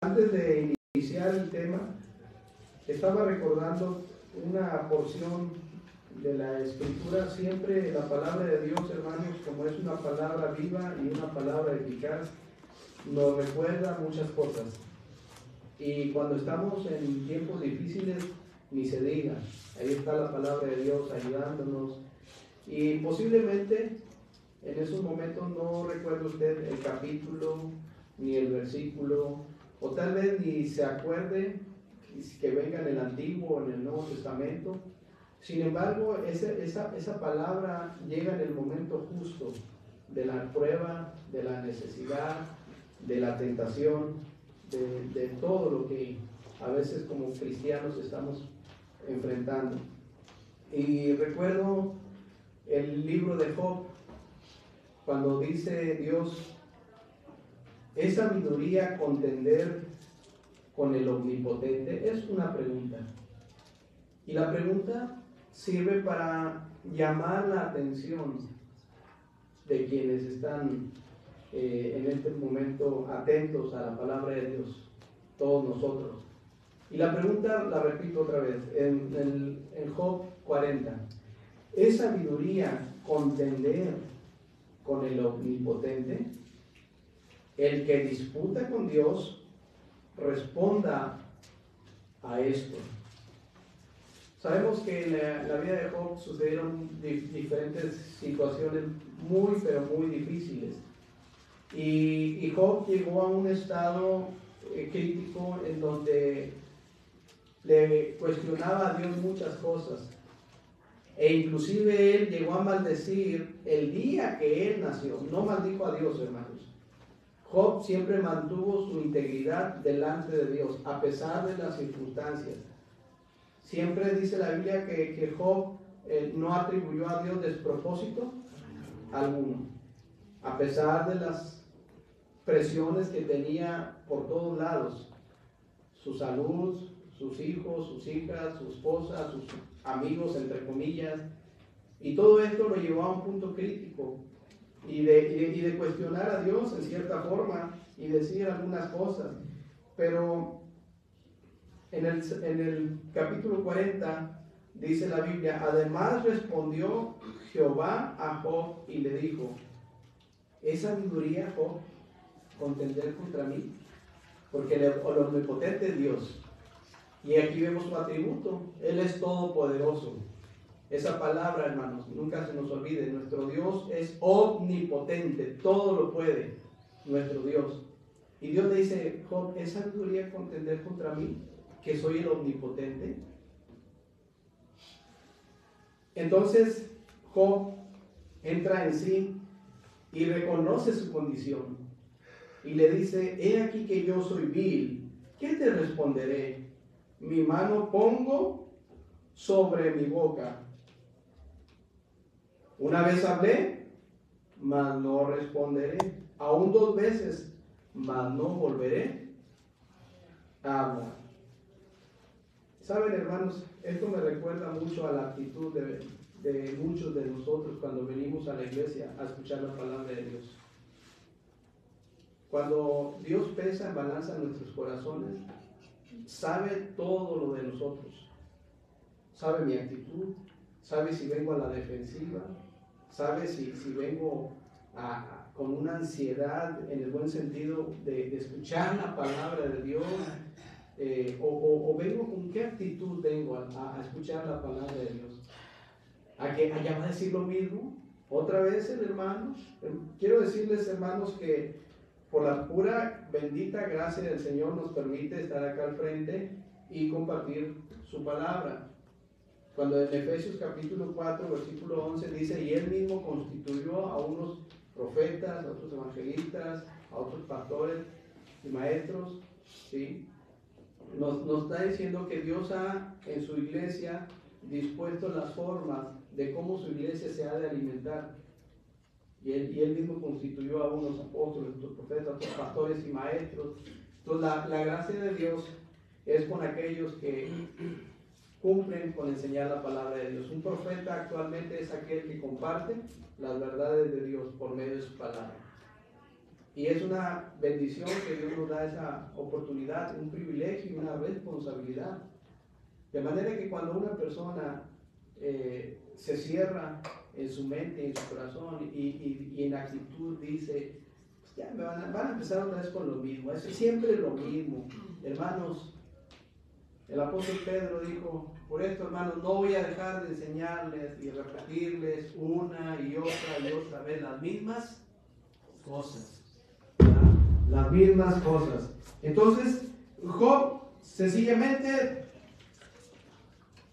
Antes de iniciar el tema, estaba recordando una porción de la Escritura. Siempre la palabra de Dios, hermanos, como es una palabra viva y una palabra eficaz, nos recuerda muchas cosas. Y cuando estamos en tiempos difíciles, ni se diga, ahí está la palabra de Dios ayudándonos. Y posiblemente en esos momentos no recuerde usted el capítulo ni el versículo, o tal vez ni se acuerde que venga en el Antiguo o en el Nuevo Testamento. Sin embargo, esa palabra llega en el momento justo de la prueba, de la necesidad, de la tentación, de todo lo que a veces como cristianos estamos enfrentando. Y recuerdo el libro de Job, cuando dice Dios: ¿es sabiduría contender con el Omnipotente? Es una pregunta. Y la pregunta sirve para llamar la atención de quienes están en este momento atentos a la palabra de Dios, todos nosotros. Y la pregunta la repito otra vez, en Job 40. ¿Es sabiduría contender con el Omnipotente? El que disputa con Dios responda a esto. Sabemos que en la vida de Job sucedieron diferentes situaciones pero muy difíciles. Y Job llegó a un estado crítico en donde le cuestionaba a Dios muchas cosas. E inclusive él llegó a maldecir el día que él nació. No maldijo a Dios, hermanos. Job siempre mantuvo su integridad delante de Dios, a pesar de las circunstancias. Siempre dice la Biblia que Job no atribuyó a Dios despropósito alguno, a pesar de las presiones que tenía por todos lados: su salud, sus hijos, sus hijas, su esposa, sus amigos, entre comillas. Y todo esto lo llevó a un punto crítico y de cuestionar a Dios en cierta forma y decir algunas cosas. Pero en el capítulo 40 dice la Biblia: además respondió Jehová a Job y le dijo: ¿es sabiduría, Job, contender contra mí? Porque el omnipotente es Dios. Y aquí vemos su atributo: Él es todopoderoso. Esa palabra, hermanos, nunca se nos olvide. Nuestro Dios es omnipotente, todo lo puede, nuestro Dios. Y Dios le dice: Job, ¿es sabiduría contender contra mí, que soy el omnipotente? Entonces Job entra en sí y reconoce su condición. Y le dice: he aquí que yo soy vil. ¿Qué te responderé? Mi mano pongo sobre mi boca. Una vez hablé, mas no responderé. Aún 2 veces, mas no volveré a hablar. Saben, hermanos, esto me recuerda mucho a la actitud de muchos de nosotros cuando venimos a la iglesia a escuchar la palabra de Dios. Cuando Dios pesa en balanza nuestros corazones, sabe todo lo de nosotros. Sabe mi actitud, sabe si vengo a la defensiva, sabe si vengo con una ansiedad en el buen sentido de escuchar la palabra de Dios, o vengo con qué actitud vengo a escuchar la palabra de Dios. Allá va a decir lo mismo otra vez el hermano. Quiero decirles, hermanos, que por la pura bendita gracia del Señor nos permite estar acá al frente y compartir su palabra. Cuando en Efesios capítulo 4, versículo 11 dice: y Él mismo constituyó a unos profetas, a otros evangelistas, a otros pastores y maestros, ¿sí? Nos está diciendo que Dios ha en su iglesia dispuesto las formas de cómo su iglesia se ha de alimentar. Y él mismo constituyó a unos apóstoles, otros profetas, otros pastores y maestros. Entonces la gracia de Dios es con aquellos que cumplen con enseñar la palabra de Dios. Un profeta actualmente es aquel que comparte las verdades de Dios por medio de su palabra. Y es una bendición que Dios nos da esa oportunidad, un privilegio y una responsabilidad. De manera que cuando una persona se cierra en su mente, en su corazón y en actitud dice, pues ya van a empezar otra vez con lo mismo, es siempre lo mismo. Hermanos, el apóstol Pedro dijo, por esto hermanos, no voy a dejar de enseñarles y repetirles una y otra vez las mismas cosas. Las mismas cosas. Entonces, Job sencillamente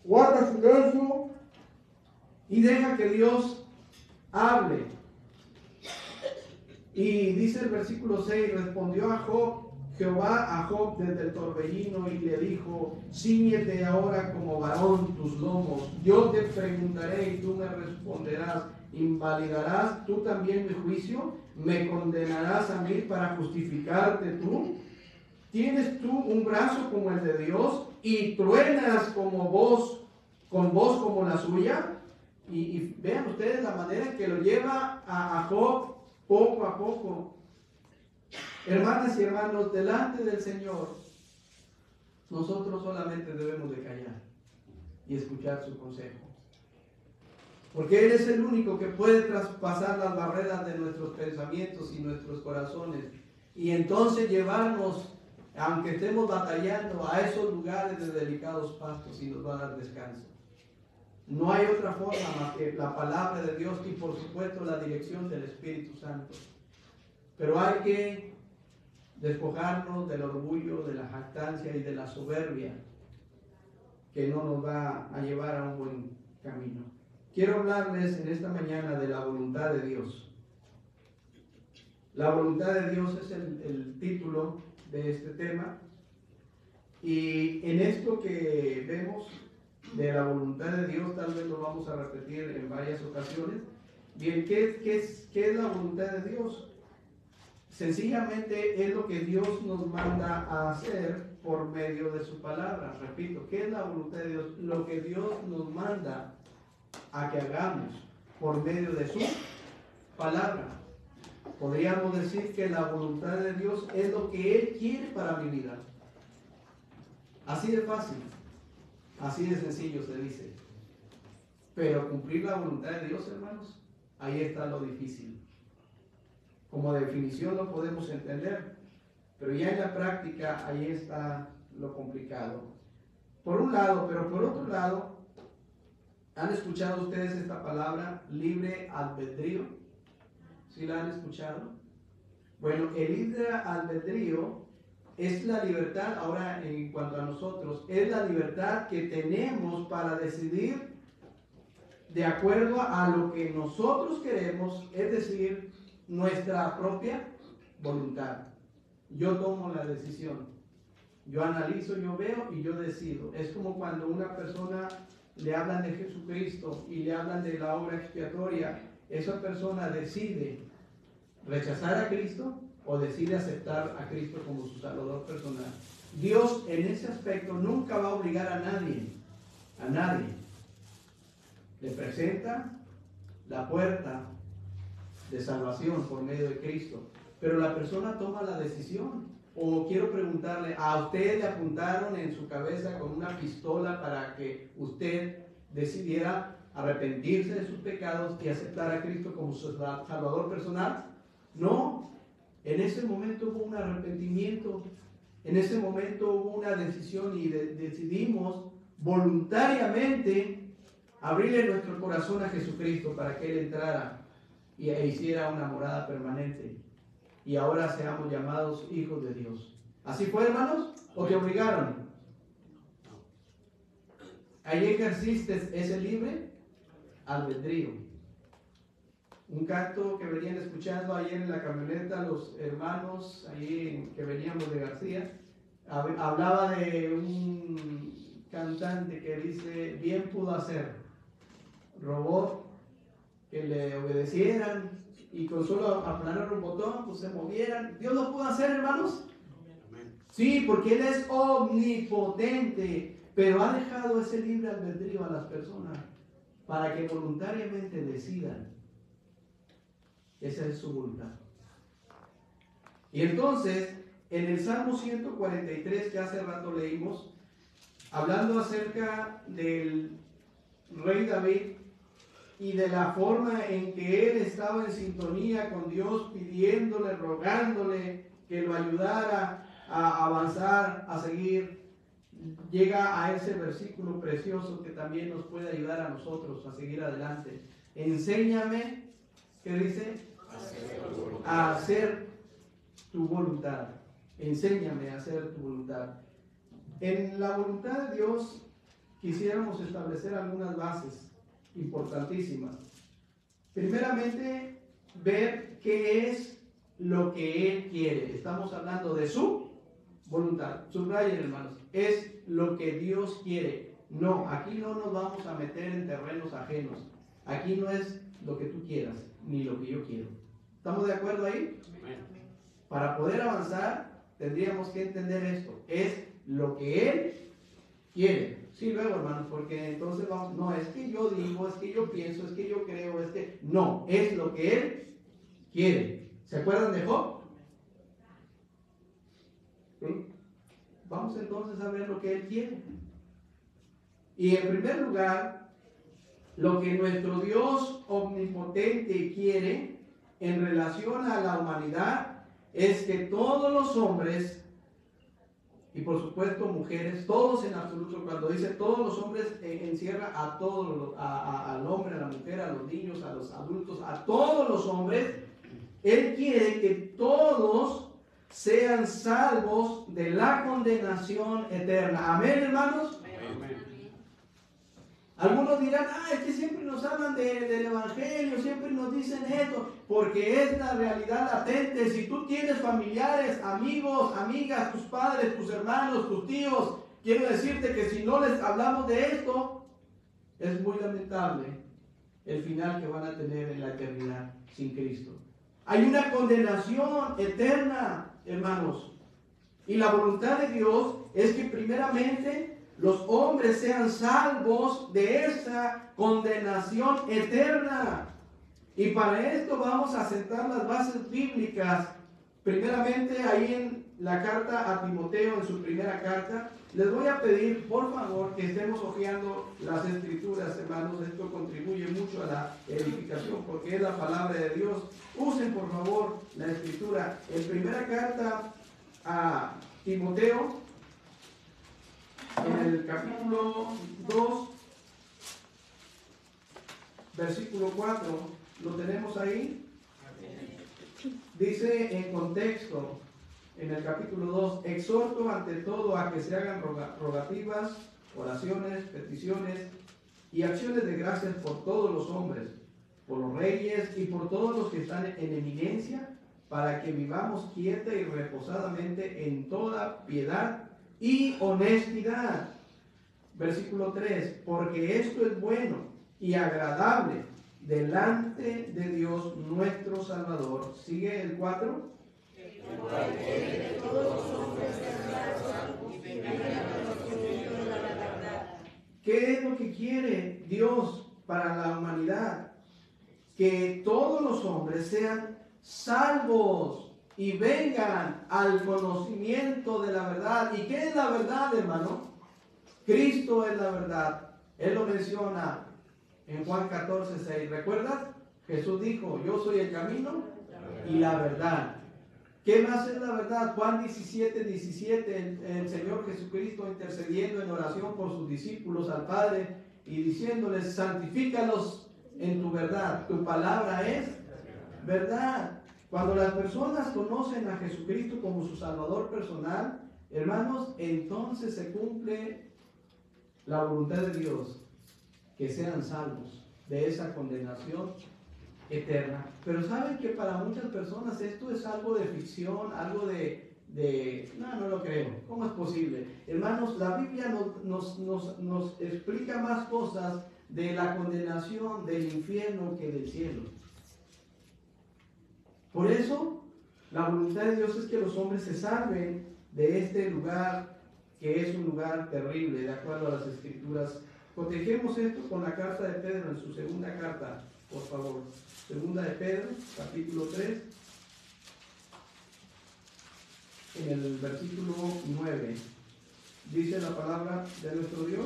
guarda silencio y deja que Dios hable. Y dice el versículo 6, respondió Jehová a Job desde el torbellino y le dijo, cíñete ahora como varón tus lomos, yo te preguntaré y tú me responderás, ¿invalidarás tú también mi juicio? ¿Me condenarás a mí para justificarte tú? ¿Tienes tú un brazo como el de Dios y truenas como voz, con voz como la suya? Y vean ustedes la manera en que lo lleva a Job poco a poco. Hermanas y hermanos, delante del Señor, nosotros solamente debemos de callar y escuchar su consejo. Porque Él es el único que puede traspasar las barreras de nuestros pensamientos y nuestros corazones. Y entonces llevarnos, aunque estemos batallando, a esos lugares de delicados pastos y nos va a dar descanso. No hay otra forma más que la palabra de Dios y por supuesto la dirección del Espíritu Santo. Pero hay que despojarnos del orgullo, de la jactancia y de la soberbia que no nos va a llevar a un buen camino. Quiero hablarles en esta mañana de la voluntad de Dios. La voluntad de Dios es el título de este tema. Y en esto que vemos de la voluntad de Dios, tal vez lo vamos a repetir en varias ocasiones. Bien, ¿qué es la voluntad de Dios? Sencillamente es lo que Dios nos manda a hacer por medio de su palabra. Repito, ¿qué es la voluntad de Dios? Lo que Dios nos manda a que hagamos por medio de su palabra. Podríamos decir que la voluntad de Dios es lo que Él quiere para mi vida. Así de fácil, así de sencillo se dice. Pero cumplir la voluntad de Dios, hermanos, ahí está lo difícil. Como definición lo podemos entender, pero ya en la práctica ahí está lo complicado. Por un lado, pero por otro lado, ¿han escuchado ustedes esta palabra, libre albedrío? ¿Sí la han escuchado? Bueno, el libre albedrío es la libertad, ahora en cuanto a nosotros, es la libertad que tenemos para decidir de acuerdo a lo que nosotros queremos, es decir, nuestra propia voluntad. Yo tomo la decisión, yo analizo, yo veo y yo decido. Es como cuando una persona le hablan de Jesucristo y le hablan de la obra expiatoria, esa persona decide rechazar a Cristo o decide aceptar a Cristo como su Salvador personal. Dios en ese aspecto nunca va a obligar a nadie. Le presenta la puerta de salvación por medio de Cristo, pero la persona toma la decisión. O quiero preguntarle, ¿a usted le apuntaron en su cabeza con una pistola para que usted decidiera arrepentirse de sus pecados y aceptar a Cristo como su Salvador personal? No, en ese momento hubo un arrepentimiento, en ese momento hubo una decisión y decidimos voluntariamente abrirle nuestro corazón a Jesucristo para que Él entrara e hiciera una morada permanente y ahora seamos llamados hijos de Dios. ¿Así fue, hermanos? ¿O te obligaron? Ahí ejerciste ese libre albedrío. Un canto que venían escuchando ayer en la camioneta los hermanos ahí que veníamos de García, hablaba de un cantante que dice, bien pudo hacer, robó que le obedecieran y con solo aplanar un botón pues se movieran. Dios lo pudo hacer, hermanos. Sí, porque Él es omnipotente, pero ha dejado ese libre albedrío a las personas para que voluntariamente decidan. Esa es su voluntad. Y entonces, en el Salmo 143 que hace rato leímos, hablando acerca del rey David y de la forma en que él estaba en sintonía con Dios, pidiéndole, rogándole que lo ayudara a avanzar, a seguir, llega a ese versículo precioso que también nos puede ayudar a nosotros a seguir adelante. Enséñame, ¿qué dice? A hacer tu voluntad. Enséñame a hacer tu voluntad. En la voluntad de Dios quisiéramos establecer algunas bases importantísimas. Primeramente, ver qué es lo que Él quiere. Estamos hablando de su voluntad. Subrayen, hermanos, es lo que Dios quiere. No, aquí no nos vamos a meter en terrenos ajenos. Aquí no es lo que tú quieras, ni lo que yo quiero. ¿Estamos de acuerdo ahí? Para poder avanzar, tendríamos que entender esto. Es lo que Él quiere. Sí, luego, hermanos, porque entonces vamos, no, es que yo digo, es que yo pienso, es que yo creo, es que... No, es lo que Él quiere. ¿Se acuerdan de Job? ¿Sí? Vamos entonces a ver lo que Él quiere. Y en primer lugar, lo que nuestro Dios omnipotente quiere en relación a la humanidad es que todos los hombres, y por supuesto mujeres, todos en absoluto, cuando dice todos los hombres, encierra a todos, al hombre, a la mujer, a los niños, a los adultos, a todos los hombres. Él quiere que todos sean salvos de la condenación eterna. Amén, hermanos. Amén. Algunos dirán, es que siempre nos hablan del Evangelio, siempre nos dicen esto, porque es la realidad latente. Si tú tienes familiares, amigos, amigas, tus padres, tus hermanos, tus tíos, quiero decirte que si no les hablamos de esto, es muy lamentable el final que van a tener en la eternidad sin Cristo. Hay una condenación eterna, hermanos, y la voluntad de Dios es que primeramente los hombres sean salvos de esa condenación eterna. Y para esto vamos a sentar las bases bíblicas. Primeramente, ahí en la carta a Timoteo, en su primera carta, les voy a pedir, por favor, que estemos hojeando las escrituras, hermanos. Esto contribuye mucho a la edificación, porque es la palabra de Dios. Usen, por favor, la escritura. En primera carta a Timoteo, en el capítulo 2, versículo 4, ¿lo tenemos ahí? Dice en contexto, en el capítulo 2, exhorto ante todo a que se hagan rogativas, oraciones, peticiones y acciones de gracias por todos los hombres, por los reyes y por todos los que están en eminencia, para que vivamos quieta y reposadamente en toda piedad y honestidad. Versículo 3, porque esto es bueno y agradable delante de Dios nuestro Salvador. Sigue el 4. ¿Qué es lo que quiere Dios para la humanidad? Que todos los hombres sean salvos y vengan al conocimiento de la verdad. ¿Y qué es la verdad, hermano? Cristo es la verdad. Él lo menciona en Juan 14:6. ¿Recuerdas? Jesús dijo, yo soy el camino y la verdad. ¿Qué más es la verdad? Juan 17:17, el Señor Jesucristo intercediendo en oración por sus discípulos al Padre y diciéndoles, santifícalos en tu verdad. Tu palabra es verdad. Cuando las personas conocen a Jesucristo como su Salvador personal, hermanos, entonces se cumple la voluntad de Dios, que sean salvos de esa condenación eterna. Pero saben que para muchas personas esto es algo de ficción, algo no lo creo. ¿Cómo es posible? Hermanos, la Biblia nos explica más cosas de la condenación del infierno que del cielo. Por eso, la voluntad de Dios es que los hombres se salven de este lugar que es un lugar terrible, de acuerdo a las Escrituras. Cotejemos esto con la carta de Pedro en su segunda carta, por favor. Segunda de Pedro, capítulo 3. en el versículo 9. Dice la palabra de nuestro Dios.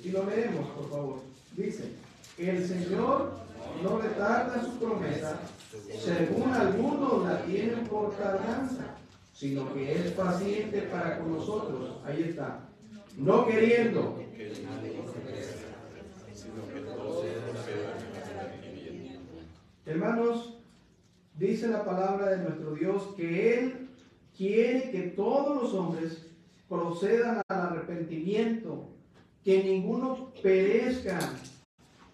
Y lo leemos, por favor. Dice: el Señor no retarda su promesa, según algunos la tienen por tardanza, sino que es paciente para con nosotros. Ahí está. No queriendo. Hermanos, dice la palabra de nuestro Dios que Él quiere que todos los hombres procedan al arrepentimiento, que ninguno perezca.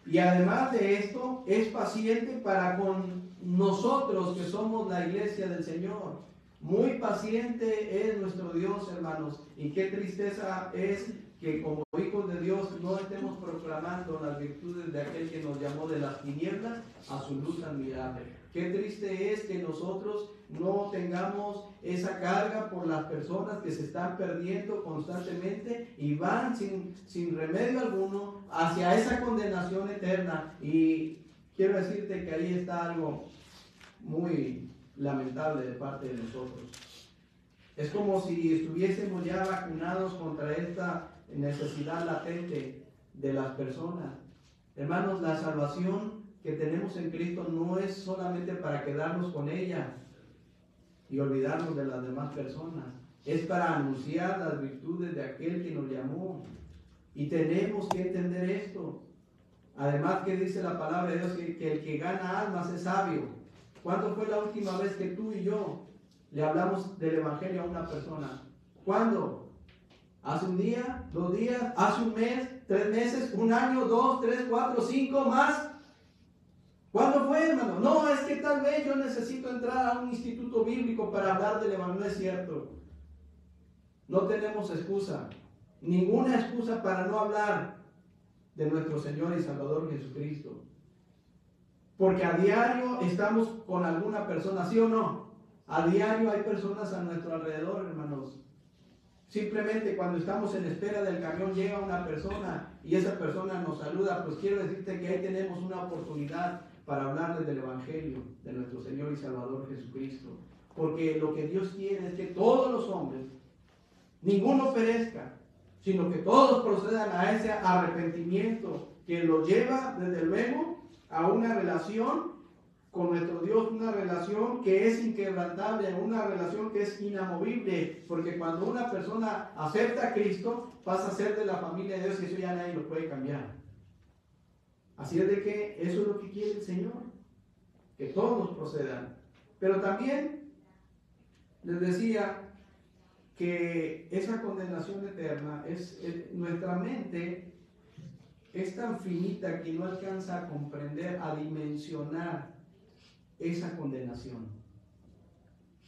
Y además de esto, es paciente para con nosotros que somos la iglesia del Señor. Muy paciente es nuestro Dios, hermanos. Y qué tristeza es que como hijos de Dios no estemos proclamando las virtudes de aquel que nos llamó de las tinieblas a su luz admirable. Qué triste es que nosotros no tengamos esa carga por las personas que se están perdiendo constantemente y van sin remedio alguno hacia esa condenación eterna. Y quiero decirte que ahí está algo muy lamentable de parte de nosotros. Es como si estuviésemos ya vacunados contra esta necesidad latente de las personas. Hermanos, la salvación que tenemos en Cristo no es solamente para quedarnos con ella y olvidarnos de las demás personas. Es para anunciar las virtudes de aquel que nos llamó. Y tenemos que entender esto. Además que dice la palabra de Dios que el que gana almas es sabio. ¿Cuándo fue la última vez que tú y yo le hablamos del Evangelio a una persona? ¿Cuándo? ¿Hace un día? ¿2 días? ¿Hace un mes? ¿3 meses? ¿1 año? ¿2, 3, 4, 5 más? ¿Cuándo fue, hermano? No, es que tal vez yo necesito entrar a un instituto bíblico para hablar del Evangelio. No es cierto. No tenemos excusa. Ninguna excusa para no hablar de nuestro Señor y Salvador Jesucristo. Porque a diario estamos con alguna persona, ¿sí o no? A diario hay personas a nuestro alrededor, hermanos. Simplemente cuando estamos en espera del camión llega una persona y esa persona nos saluda, pues quiero decirte que ahí tenemos una oportunidad para hablarles del Evangelio de nuestro Señor y Salvador Jesucristo. Porque lo que Dios quiere es que todos los hombres, ninguno perezca, sino que todos procedan a ese arrepentimiento que los lleva desde luego a una relación con nuestro Dios, una relación que es inquebrantable, una relación que es inamovible, porque cuando una persona acepta a Cristo, pasa a ser de la familia de Dios y eso ya nadie lo puede cambiar. Así es de que eso es lo que quiere el Señor, que todos procedan. Pero también les decía que esa condenación eterna nuestra mente es tan finita que no alcanza a comprender, a dimensionar esa condenación.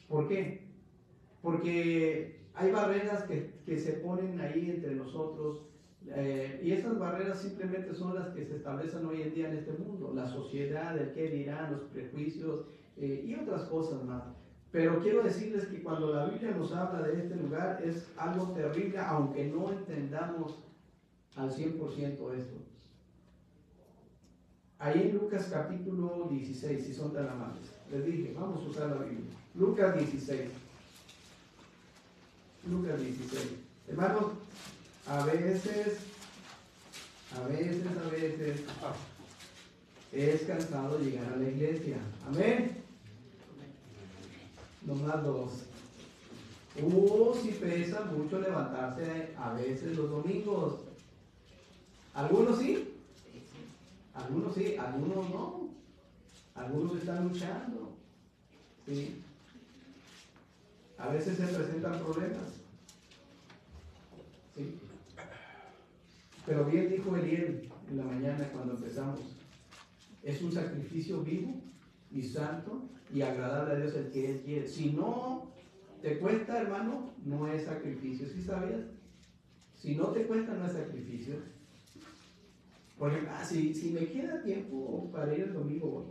¿Por qué? Porque hay barreras que se ponen ahí entre nosotros y esas barreras simplemente son las que se establecen hoy en día en este mundo, la sociedad, el qué dirán, los prejuicios y otras cosas más. Pero quiero decirles que cuando la Biblia nos habla de este lugar es algo terrible, aunque no entendamos al 100% esto. Ahí en Lucas capítulo 16, si son tan amables, les dije, vamos a usar la Biblia. Lucas 16. Lucas 16. Hermanos, a veces, es cansado llegar a la iglesia. Amén. Nomás 2. Si pesa mucho levantarse a veces los domingos. Algunos sí. Algunos sí, algunos no. Algunos están luchando. ¿Sí? A veces se presentan problemas. ¿Sí? Pero bien dijo Eliel en la mañana cuando empezamos. Es un sacrificio vivo y santo y agradable a Dios el que Él quiere. Si no te cuesta, hermano, no es sacrificio. ¿Sí sabías? Si no te cuesta, no es sacrificio. Por ejemplo, si me queda tiempo para ir el domingo, voy.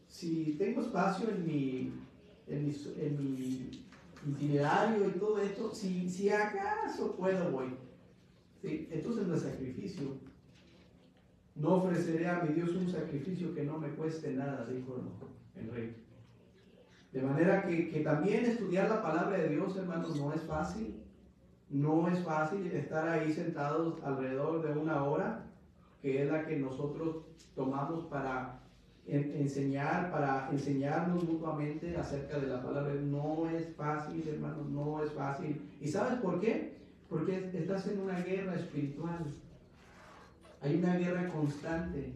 Si tengo espacio en mi itinerario y todo esto, si acaso puedo, voy. ¿Sí? Entonces no es sacrificio. No ofreceré a mi Dios un sacrificio que no me cueste nada, dijo el rey. De manera que también estudiar la palabra de Dios, hermanos, no es fácil. No es fácil estar ahí sentados alrededor de una hora, que es la que nosotros tomamos para enseñar, para enseñarnos mutuamente acerca de la palabra. No es fácil, hermanos, no es fácil. ¿Y sabes por qué? Porque estás en una guerra espiritual. Hay una guerra constante.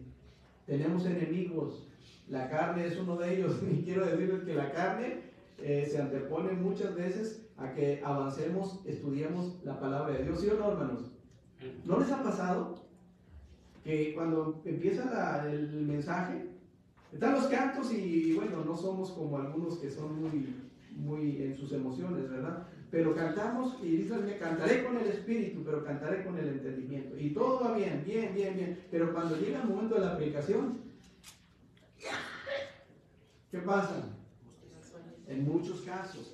Tenemos enemigos. La carne es uno de ellos. Y quiero decirles que la carne se antepone muchas veces a que avancemos, estudiemos la palabra de Dios. ¿Sí o no, hermanos? ¿No les ha pasado que cuando empieza el mensaje, están los cantos y bueno, no somos como algunos que son muy en sus emociones, ¿verdad? Pero cantamos y dice, cantaré con el espíritu, pero cantaré con el entendimiento. Y todo va bien, bien, bien, bien. Pero cuando llega el momento de la predicación, ¿qué pasa? En muchos casos.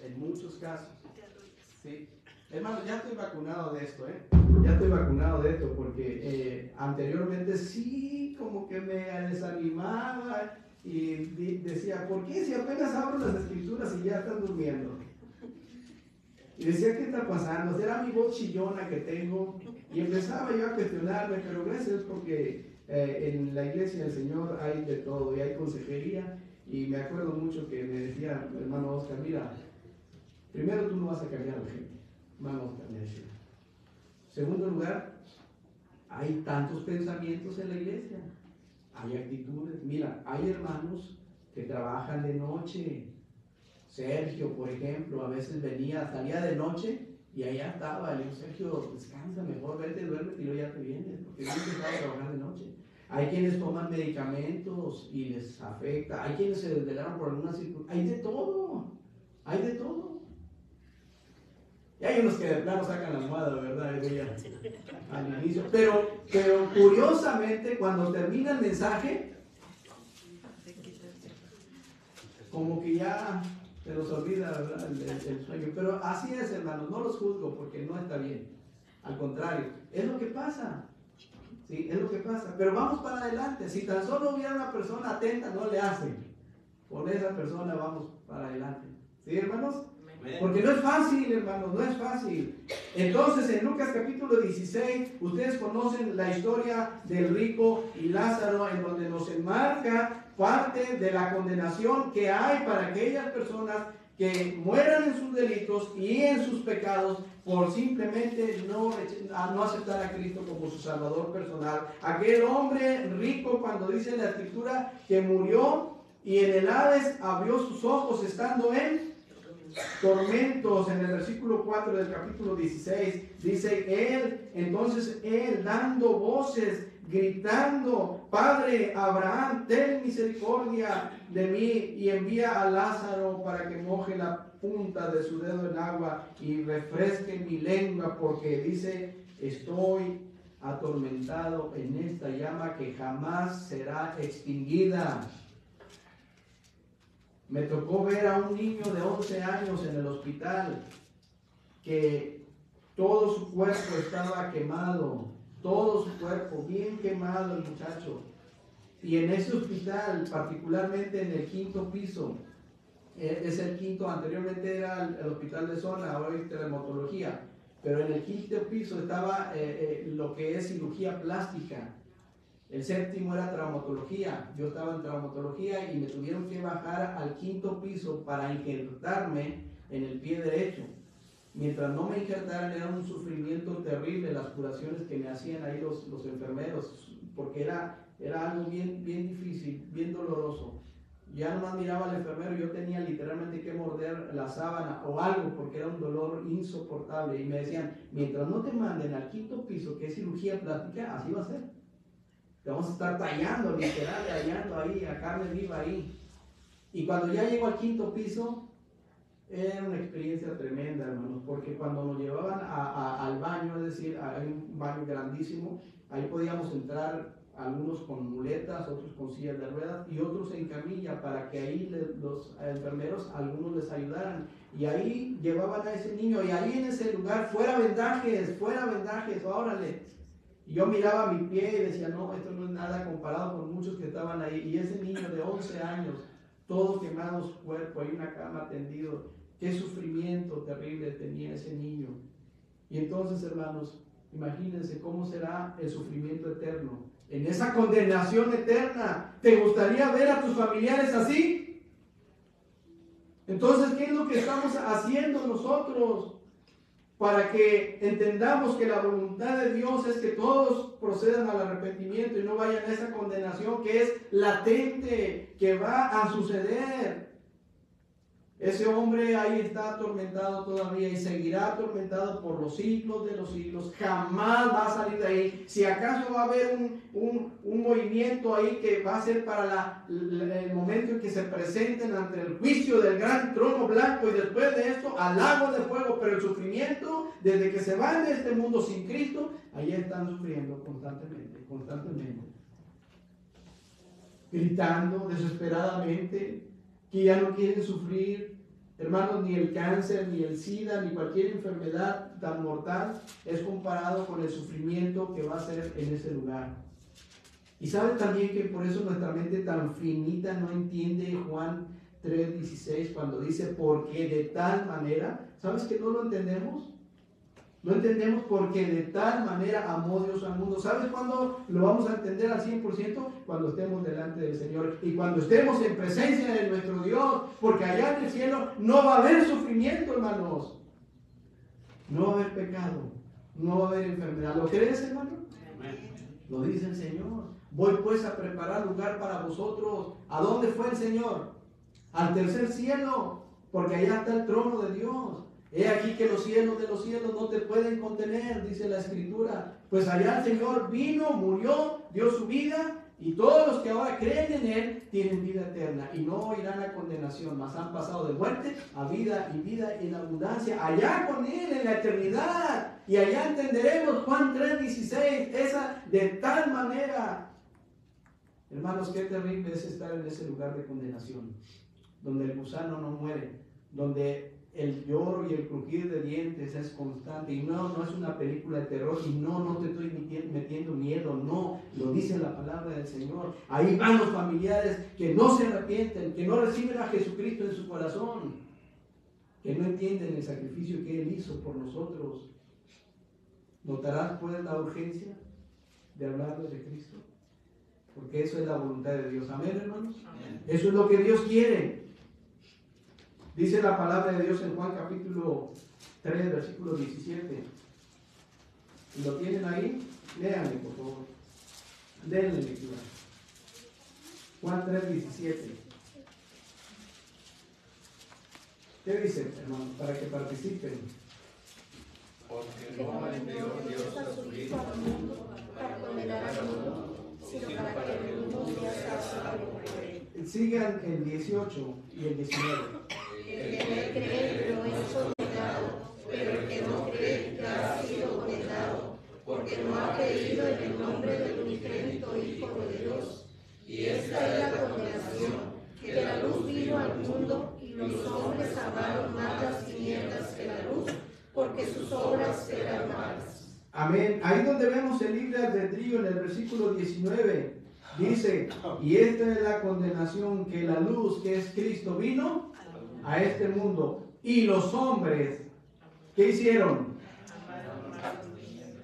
¿Sí? Hermano, ya estoy vacunado de esto, Ya estoy vacunado de esto porque anteriormente sí, como que me desanimaba y decía, ¿por qué si apenas abro las escrituras y ya están durmiendo? Y decía, ¿qué está pasando? ¿Será mi voz chillona que tengo? Y empezaba yo a cuestionarme, pero gracias porque en la iglesia del Señor hay de todo y hay consejería. Y me acuerdo mucho que me decía el hermano Oscar, mira, primero tú no vas a cambiar a la gente, hermano Oscar me decía. Segundo lugar, hay tantos pensamientos en la iglesia, hay actitudes. Mira, hay hermanos que trabajan de noche. Sergio, por ejemplo, a veces salía de noche y allá estaba. Le digo, Sergio, descansa mejor, vete, duerme y luego ya te vienes, porque no empezaba a trabajar de noche. Hay quienes toman medicamentos y les afecta, hay quienes se desvelaron por alguna circunstancia, hay de todo. Y hay unos que de plano sacan la almohada, ¿verdad? Eso ya al inicio. Pero curiosamente, cuando termina el mensaje, como que ya se los olvida, ¿verdad? El sueño. Pero así es, hermanos, no los juzgo porque no está bien. Al contrario, es lo que pasa. Sí, es lo que pasa. Pero vamos para adelante. Si tan solo hubiera una persona atenta, no le hacen. Con esa persona vamos para adelante. ¿Sí, hermanos? Porque no es fácil, hermanos, no es fácil. Entonces, en Lucas capítulo 16, ustedes conocen la historia del rico y Lázaro, en donde nos enmarca parte de la condenación que hay para aquellas personas que mueran en sus delitos y en sus pecados por simplemente no aceptar a Cristo como su Salvador personal. Aquel hombre rico, cuando dice la Escritura que murió y en el Hades abrió sus ojos estando en tormentos, en el versículo 4 del capítulo 16, dice entonces él dando voces, gritando, Padre Abraham, ten misericordia de mí y envía a Lázaro para que moje la punta de su dedo en agua y refresque mi lengua, porque dice, estoy atormentado en esta llama que jamás será extinguida. Me tocó ver a un niño de 11 años en el hospital que todo su cuerpo estaba quemado, todo su cuerpo bien quemado el muchacho. Y en ese hospital, particularmente en el 5º piso, es el 5º, anteriormente era el hospital de zona, ahora hay traumatología, pero en el 5º piso estaba lo que es cirugía plástica. El 7º era traumatología. Yo estaba en traumatología y me tuvieron que bajar al 5º piso para injertarme en el pie derecho. Mientras no me injertaran era un sufrimiento terrible las curaciones que me hacían ahí los enfermeros, porque era algo bien difícil, bien doloroso. Ya nomás miraba al enfermero y yo tenía literalmente que morder la sábana o algo porque era un dolor insoportable. Y me decían, mientras no te manden al 5º piso, que es cirugía plástica, así va a ser. Te vamos a estar tallando, literal, tallando ahí, a carne viva ahí. Y cuando ya llego al 5º piso, era una experiencia tremenda, hermanos, porque cuando nos llevaban al baño, es decir, hay un baño grandísimo, ahí podíamos entrar algunos con muletas, otros con sillas de ruedas y otros en camilla, para que ahí los enfermeros, algunos les ayudaran. Y ahí llevaban a ese niño, y ahí en ese lugar, fuera vendajes, órale. Y yo miraba mi pie y decía, no, esto no es nada comparado con muchos que estaban ahí. Y ese niño de 11 años todo quemado su cuerpo, hay una cama tendido. Qué sufrimiento terrible tenía ese niño. Y entonces, hermanos, imagínense cómo será el sufrimiento eterno, en esa condenación eterna. ¿Te gustaría ver a tus familiares así? Entonces, ¿qué es lo que estamos haciendo nosotros para que entendamos que la voluntad de Dios es que todos procedan al arrepentimiento y no vayan a esa condenación que es latente, que va a suceder? Ese hombre ahí está atormentado todavía y seguirá atormentado por los siglos de los siglos. Jamás va a salir de ahí. Si acaso va a haber un movimiento ahí que va a ser para el momento en que se presenten ante el juicio del gran trono blanco y después de esto al lago de fuego. Pero el sufrimiento, desde que se van de este mundo sin Cristo, ahí están sufriendo constantemente. Gritando desesperadamente, que ya no quieren sufrir, hermanos, ni el cáncer, ni el SIDA, ni cualquier enfermedad tan mortal es comparado con el sufrimiento que va a ser en ese lugar. Y sabe también que por eso nuestra mente tan finita no entiende Juan 3:16 cuando dice porque de tal manera. ¿Sabes que no lo entendemos? No entendemos porque de tal manera amó Dios al mundo. ¿Sabes cuándo lo vamos a entender al 100%? Cuando estemos delante del Señor y cuando estemos en presencia de nuestro Dios, porque allá en el cielo no va a haber sufrimiento, hermanos. No va a haber pecado, no va a haber enfermedad. ¿Lo crees, hermano? Amén. Lo dice el Señor. Voy pues a preparar lugar para vosotros. ¿A dónde fue el Señor? Al tercer cielo, porque allá está el trono de Dios. He aquí que los cielos de los cielos no te pueden contener, dice la Escritura. Pues allá el Señor vino, murió, dio su vida, y todos los que ahora creen en Él tienen vida eterna y no irán a condenación, mas han pasado de muerte a vida y vida en abundancia. Allá con Él en la eternidad. Y allá entenderemos Juan 3:16, esa de tal manera. Hermanos, qué terrible es estar en ese lugar de condenación, donde el gusano no muere, donde el lloro y el crujir de dientes es constante. Y no es una película de terror. Y no te estoy metiendo miedo. No, lo dice la palabra del Señor. Ahí van los familiares que no se arrepienten, que no reciben a Jesucristo en su corazón, que no entienden el sacrificio que Él hizo por nosotros. ¿Notarás pues la urgencia de hablarles de Cristo? Porque eso es la voluntad de Dios. Amén, hermanos. Amén. Eso es lo que Dios quiere. Dice la palabra de Dios en Juan capítulo 3, versículo 17. ¿Lo tienen ahí? Léanle, por favor. Denle lectura. Juan 3, 17. ¿Qué dice, hermanos? Para que participen. Porque no envió Dios a su Hijo al mundo para condenar al mundo, sino para que el mundo sea salvo por él. Sigan el 18 y el 19. El que cree no es condenado, pero el que no cree ya ha sido condenado, porque no ha creído en el nombre del unigénito Hijo de Dios. Y esta es la condenación, que la luz vino al mundo y los hombres amaron más las tinieblas que la luz, porque sus obras eran malas. Amén. Ahí donde vemos el libre albedrío en el versículo 19, dice, y esta es la condenación, que la luz que es Cristo vino a este mundo, y los hombres, ¿qué hicieron?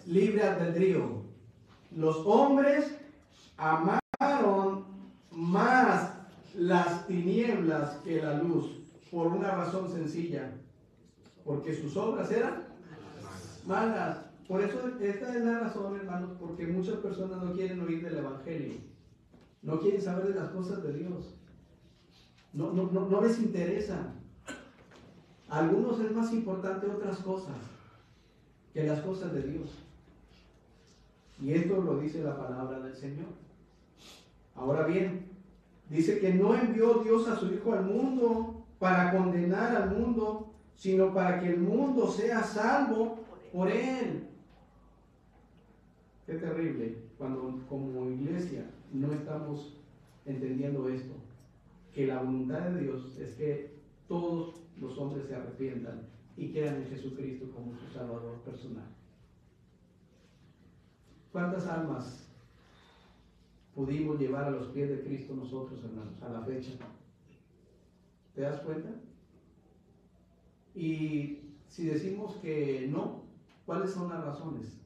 Libre albedrío. Los hombres amaron más las tinieblas que la luz, por una razón sencilla, porque sus obras eran malas. Por eso esta es la razón, hermanos, porque muchas personas no quieren oír del Evangelio, no quieren saber de las cosas de Dios, no les interesa. A algunos es más importante otras cosas que las cosas de Dios. Y esto lo dice la palabra del Señor. Ahora bien, dice que no envió Dios a su Hijo al mundo para condenar al mundo, sino para que el mundo sea salvo por Él. Qué terrible cuando como iglesia no estamos entendiendo esto, que la voluntad de Dios es que todos los hombres se arrepientan y crean en Jesucristo como su Salvador personal. ¿Cuántas almas pudimos llevar a los pies de Cristo nosotros, hermanos, a la fecha? ¿Te das cuenta? Y si decimos que no, ¿cuáles son las razones?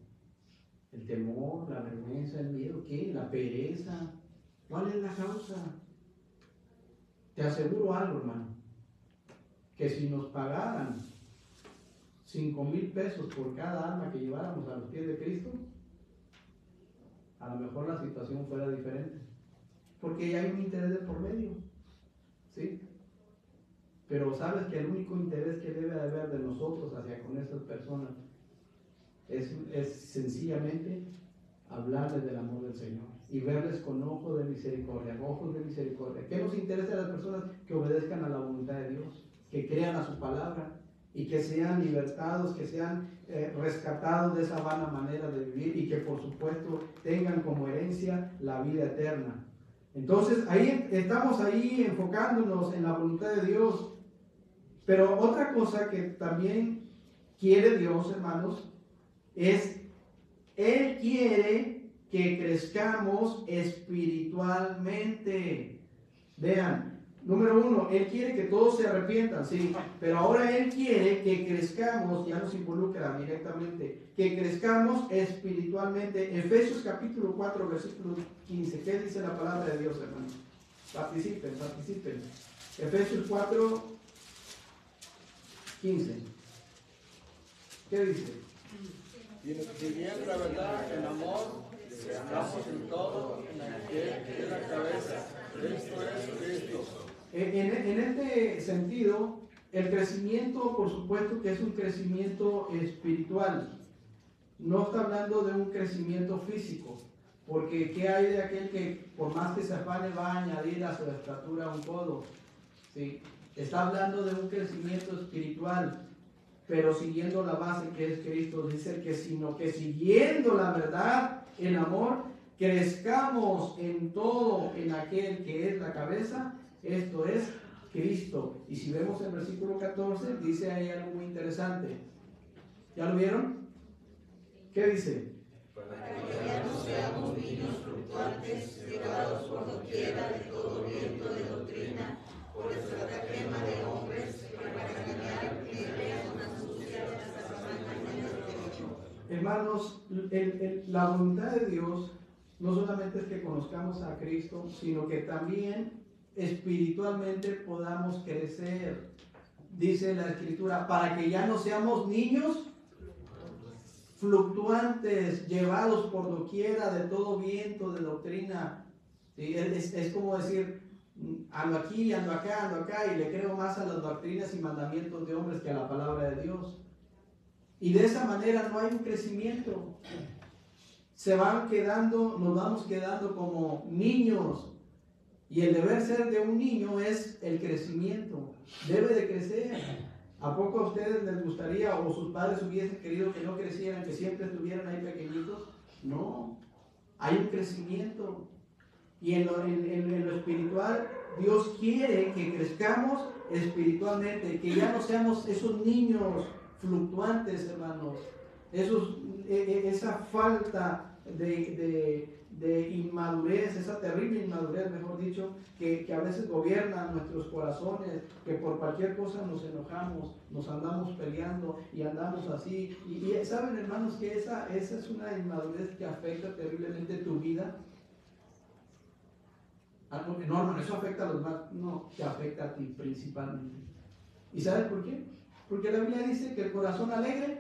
El temor, la vergüenza, el miedo, ¿qué? La pereza. ¿Cuál es la causa? Te aseguro algo, hermano, que si nos pagaran 5,000 pesos por cada alma que lleváramos a los pies de Cristo, a lo mejor la situación fuera diferente, porque ya hay un interés de por medio, ¿sí? Pero sabes que el único interés que debe haber de nosotros hacia con estas personas es sencillamente hablarles del amor del Señor y verles con ojos de misericordia, ojos de misericordia. ¿Qué nos interesa a las personas? Que obedezcan a la voluntad de Dios, que crean a su palabra y que sean libertados, que sean rescatados de esa vana manera de vivir y que por supuesto tengan como herencia la vida eterna. Entonces ahí estamos ahí enfocándonos en la voluntad de Dios. Pero otra cosa que también quiere Dios, hermanos, es Él quiere que crezcamos espiritualmente. Vean, número 1, Él quiere que todos se arrepientan, sí, pero ahora Él quiere que crezcamos, ya nos involucra directamente, que crezcamos espiritualmente. Efesios capítulo 4, versículo 15, ¿qué dice la palabra de Dios, hermanos? Participen. Efesios 4, 15. ¿Qué dice? Y siguiendo la verdad en amor, seamos en todo en aquel que es la cabeza, Cristo es Cristo. En este sentido, el crecimiento, por supuesto que es un crecimiento espiritual. No está hablando de un crecimiento físico, porque ¿qué hay de aquel que por más que se afane va a añadir a su estatura un codo? ¿Sí? Está hablando de un crecimiento espiritual, pero siguiendo la base que es Cristo. Dice que sino que siguiendo la verdad en amor, crezcamos en todo en aquel que es la cabeza, esto es Cristo. Y si vemos el versículo 14, dice ahí algo muy interesante. ¿Ya lo vieron? ¿Qué dice? Para que ya no seamos niños fluctuantes, llevados por doquiera de todo viento de doctrina, por estratagema de hombres, para engañar medias astucias hasta mañana de derecho. Hermanos, la voluntad de Dios no solamente es que conozcamos a Cristo, sino que también espiritualmente podamos crecer. Dice la Escritura, para que ya no seamos niños fluctuantes, llevados por doquiera de todo viento de doctrina. ¿Sí? Es como decir, ando aquí, ando acá, y le creo más a las doctrinas y mandamientos de hombres que a la palabra de Dios. Y de esa manera no hay un crecimiento. Nos vamos quedando como niños. Y el deber ser de un niño es el crecimiento. Debe de crecer. ¿A poco a ustedes les gustaría o sus padres hubiesen querido que no crecieran, que siempre estuvieran ahí pequeñitos? No. Hay un crecimiento. Y en lo espiritual, Dios quiere que crezcamos espiritualmente, que ya no seamos esos niños fluctuantes, hermanos, esa falta de inmadurez, esa terrible inmadurez, mejor dicho, que a veces gobierna nuestros corazones, que por cualquier cosa nos enojamos, nos andamos peleando y andamos así. Y saben, hermanos, que esa es una inmadurez que afecta terriblemente tu vida. No, hermano, eso afecta a los demás. No, te afecta a ti principalmente. ¿Y sabes por qué? Porque la Biblia dice que el corazón alegre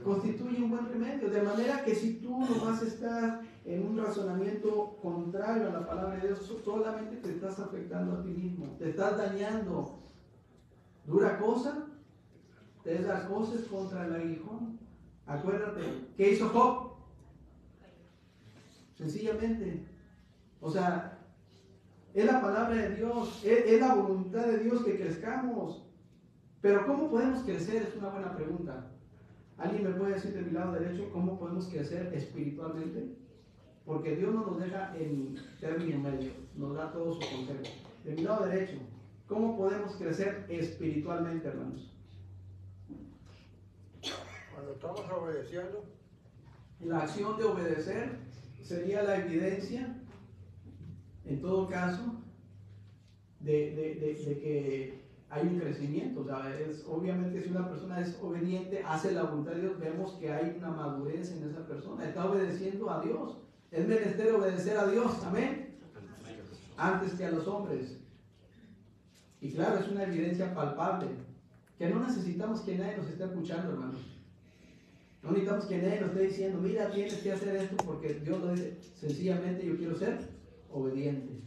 constituye un buen remedio. De manera que si tú nomás estás en un razonamiento contrario a la palabra de Dios, solamente te estás afectando a ti mismo, te estás dañando. Dura cosa, te das cosas contra el aguijón. Acuérdate, ¿qué hizo Job? Sencillamente, o sea, es la palabra de Dios, es la voluntad de Dios que crezcamos. Pero ¿cómo podemos crecer? Es una buena pregunta. ¿Alguien me puede decir de mi lado derecho cómo podemos crecer espiritualmente? Porque Dios no nos deja en término medio, nos da todo su consejo. De mi lado derecho, ¿cómo podemos crecer espiritualmente, hermanos? Cuando estamos obedeciendo, La acción de obedecer sería la evidencia, en todo caso, de que hay un crecimiento. O sea, obviamente si una persona es obediente, hace la voluntad de Dios, vemos que hay una madurez en esa persona, está obedeciendo a Dios. Es menester obedecer a Dios, amén, antes que a los hombres. Y claro, es una evidencia palpable, que no necesitamos que nadie nos esté escuchando, hermanos. No necesitamos que nadie nos esté diciendo, mira, tienes que hacer esto porque Dios lo dice. Sencillamente yo quiero ser obediente,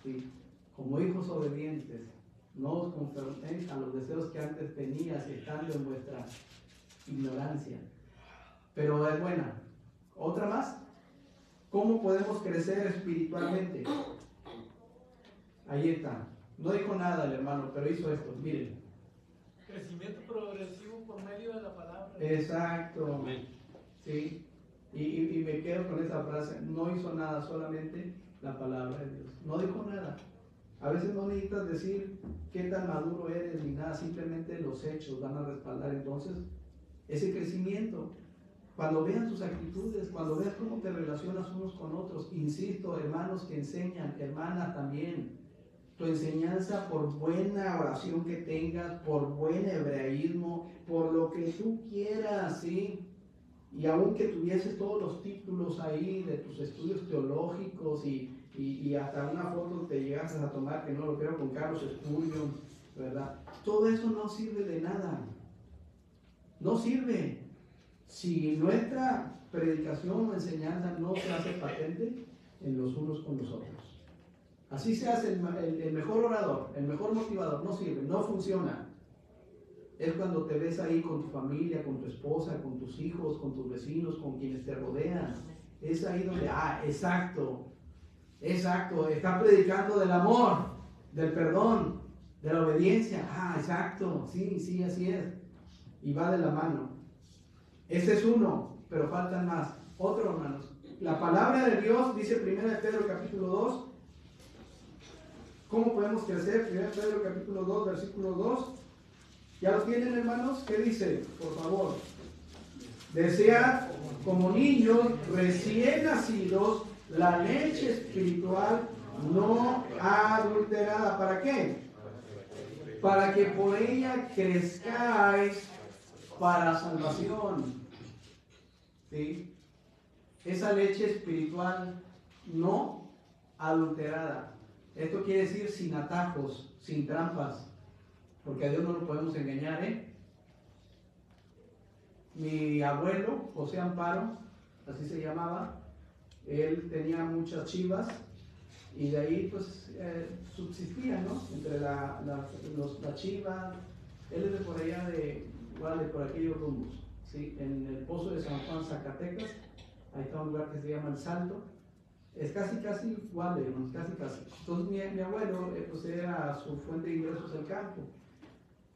¿sí? Como hijos obedientes. No os conforméis a los deseos que antes tenías, estando en vuestra ignorancia. Pero es buena. ¿Otra más? ¿Cómo podemos crecer espiritualmente? Ahí está. No dijo nada el hermano, pero hizo esto. Miren. Crecimiento progresivo por medio de la palabra. Exacto. Sí. Y me quedo con esa frase. No hizo nada, solamente la palabra de Dios. No dijo nada. A veces no necesitas decir qué tan maduro eres ni nada, simplemente los hechos van a respaldar entonces ese crecimiento. Cuando vean tus actitudes, cuando veas cómo te relacionas unos con otros, insisto, hermanos que enseñan, hermanas también, tu enseñanza, por buena oración que tengas, por buen hebraísmo, por lo que tú quieras, ¿sí? Y aun que tuvieses todos los títulos ahí de tus estudios teológicos y hasta una foto te llegaste a tomar, que no lo creo, con Carlos Spurgeon, ¿verdad? Todo eso no sirve de nada. No sirve. Si nuestra predicación o enseñanza no se hace patente en los unos con los otros. Así se hace el mejor orador, el mejor motivador, no sirve, no funciona. Es cuando te ves ahí con tu familia, con tu esposa, con tus hijos, con tus vecinos, con quienes te rodean. Es ahí donde, exacto, está predicando del amor, del perdón, de la obediencia. Exacto, sí, así es. Y va de la mano. Ese es uno, pero faltan más. Otro, hermanos. La palabra de Dios, dice 1 Pedro capítulo 2. ¿Cómo podemos crecer? 1 Pedro capítulo 2, versículo 2. ¿Ya lo tienen, hermanos? ¿Qué dice? Por favor. Desead como niños recién nacidos la leche espiritual no adulterada. ¿Para qué? Para que por ella crezcáis para salvación. ¿Sí? Esa leche espiritual no adulterada. Esto quiere decir sin atajos, sin trampas, porque a Dios no lo podemos engañar, ¿eh? Mi abuelo, José Amparo, así se llamaba, él tenía muchas chivas y de ahí pues subsistía, ¿no? Entre la chiva. Él es de por allá igual de por aquellos rumbos, ¿sí? En el Pozo de San Juan, Zacatecas, ahí está un lugar que se llama El Salto. Es casi igual, hermanos, casi. Entonces mi abuelo, pues era su fuente de ingresos el campo.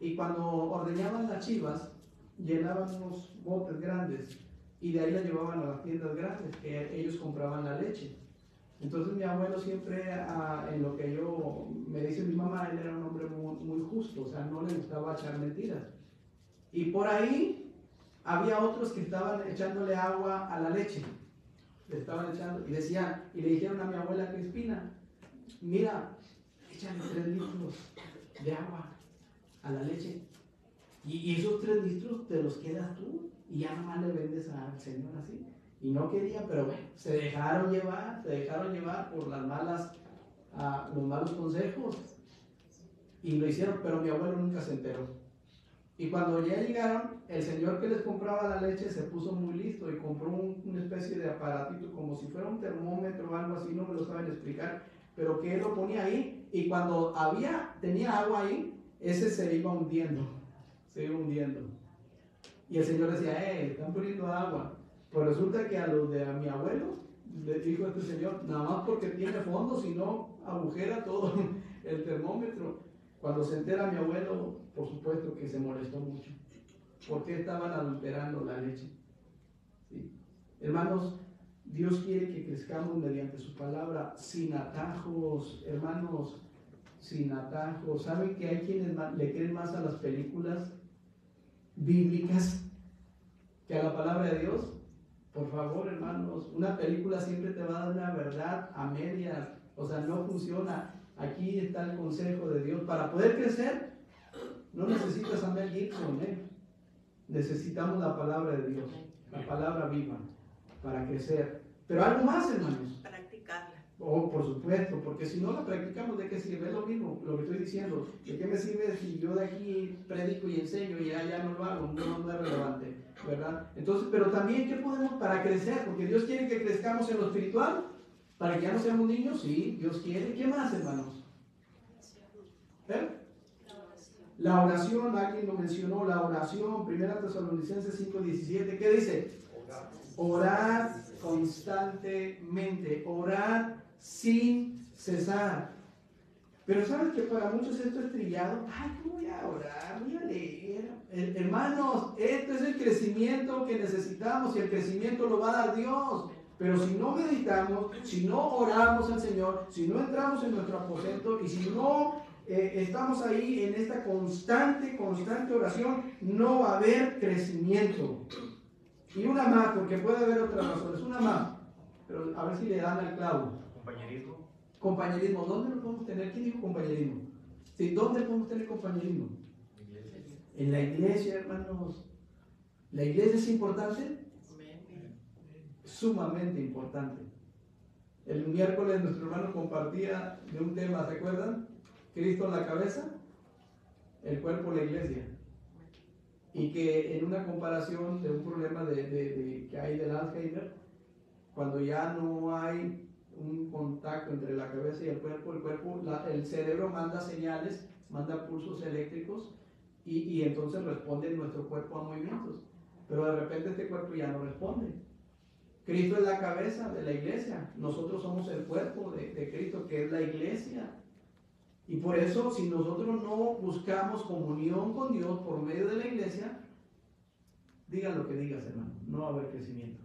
Y cuando ordeñaban las chivas, llenaban unos botes grandes y de ahí las llevaban a las tiendas grandes, que ellos compraban la leche. Entonces mi abuelo siempre, en lo que me dice mi mamá, él era un hombre muy, muy justo, o sea, no le gustaba echar mentiras. Y por ahí había otros que estaban echándole agua a la leche. Le estaban echando y le dijeron a mi abuela Crispina, mira, échale 3 litros de agua a la leche y esos 3 litros te los quedas tú y ya nomás le vendes al Señor así. Y no quería, pero bueno, se dejaron llevar por los malos consejos y lo hicieron, pero mi abuelo nunca se enteró. Y cuando ya llegaron, el señor que les compraba la leche se puso muy listo y compró una especie de aparatito como si fuera un termómetro o algo así, no me lo saben explicar, pero que él lo ponía ahí y cuando tenía agua ahí, ese se iba hundiendo. Y el señor decía, están poniendo agua. Pues resulta que a mi abuelo le dijo este señor, nada más porque tiene fondo, si no agujera todo el termómetro. Cuando se entera mi abuelo, por supuesto que se molestó mucho, porque estaban adulterando la leche. ¿Sí? Hermanos, Dios quiere que crezcamos mediante su palabra, sin atajos, hermanos, sin atajos. ¿Saben que hay quienes le creen más a las películas bíblicas que a la palabra de Dios? Por favor, hermanos, una película siempre te va a dar una verdad a medias, o sea, no funciona. Aquí está el consejo de Dios. Para poder crecer, no necesitas a Mel Gibson, necesitamos la palabra de Dios, la palabra viva, para crecer. Pero algo más, hermanos. Practicarla. Oh, por supuesto, porque si no la practicamos, ¿de qué sirve? Es lo mismo, lo que estoy diciendo. ¿De qué me sirve si yo de aquí predico y enseño y ya no lo hago? No es relevante, ¿verdad? Entonces, pero también, ¿qué podemos para crecer? Porque Dios quiere que crezcamos en lo espiritual, para que ya no seamos niños, sí, Dios quiere. ¿Qué más, hermanos? La oración, alguien lo mencionó, la oración, 1 Tesalonicenses 5:17, ¿qué dice? Orad constantemente, orad sin cesar. Pero ¿sabes que para muchos esto es trillado? Ay, ¿cómo voy a orar? Voy a leer. Hermanos, esto es el crecimiento que necesitamos y el crecimiento lo va a dar Dios. Pero si no meditamos, si no oramos al Señor, si no entramos en nuestro aposento y si no estamos ahí en esta constante oración, no va a haber crecimiento. Y una más, porque puede haber otras razones, una más, pero a ver si le dan al clavo. Compañerismo. Compañerismo, ¿dónde lo podemos tener? ¿Quién dijo compañerismo? Sí, ¿dónde podemos tener compañerismo? En la iglesia, hermanos. ¿La iglesia es importante? Sumamente importante. El miércoles nuestro hermano compartía de un tema, ¿se acuerdan? Cristo la cabeza, el cuerpo la iglesia. Y que en una comparación de un problema que hay del Alzheimer, cuando ya no hay un contacto entre la cabeza y el cuerpo, el cerebro manda señales, manda pulsos eléctricos y entonces responde nuestro cuerpo a movimientos. Pero de repente este cuerpo ya no responde. Cristo es la cabeza de la iglesia, nosotros somos el cuerpo de Cristo, que es la iglesia. Y por eso, si nosotros no buscamos comunión con Dios por medio de la iglesia, digan lo que digas, hermano, no va a haber crecimiento.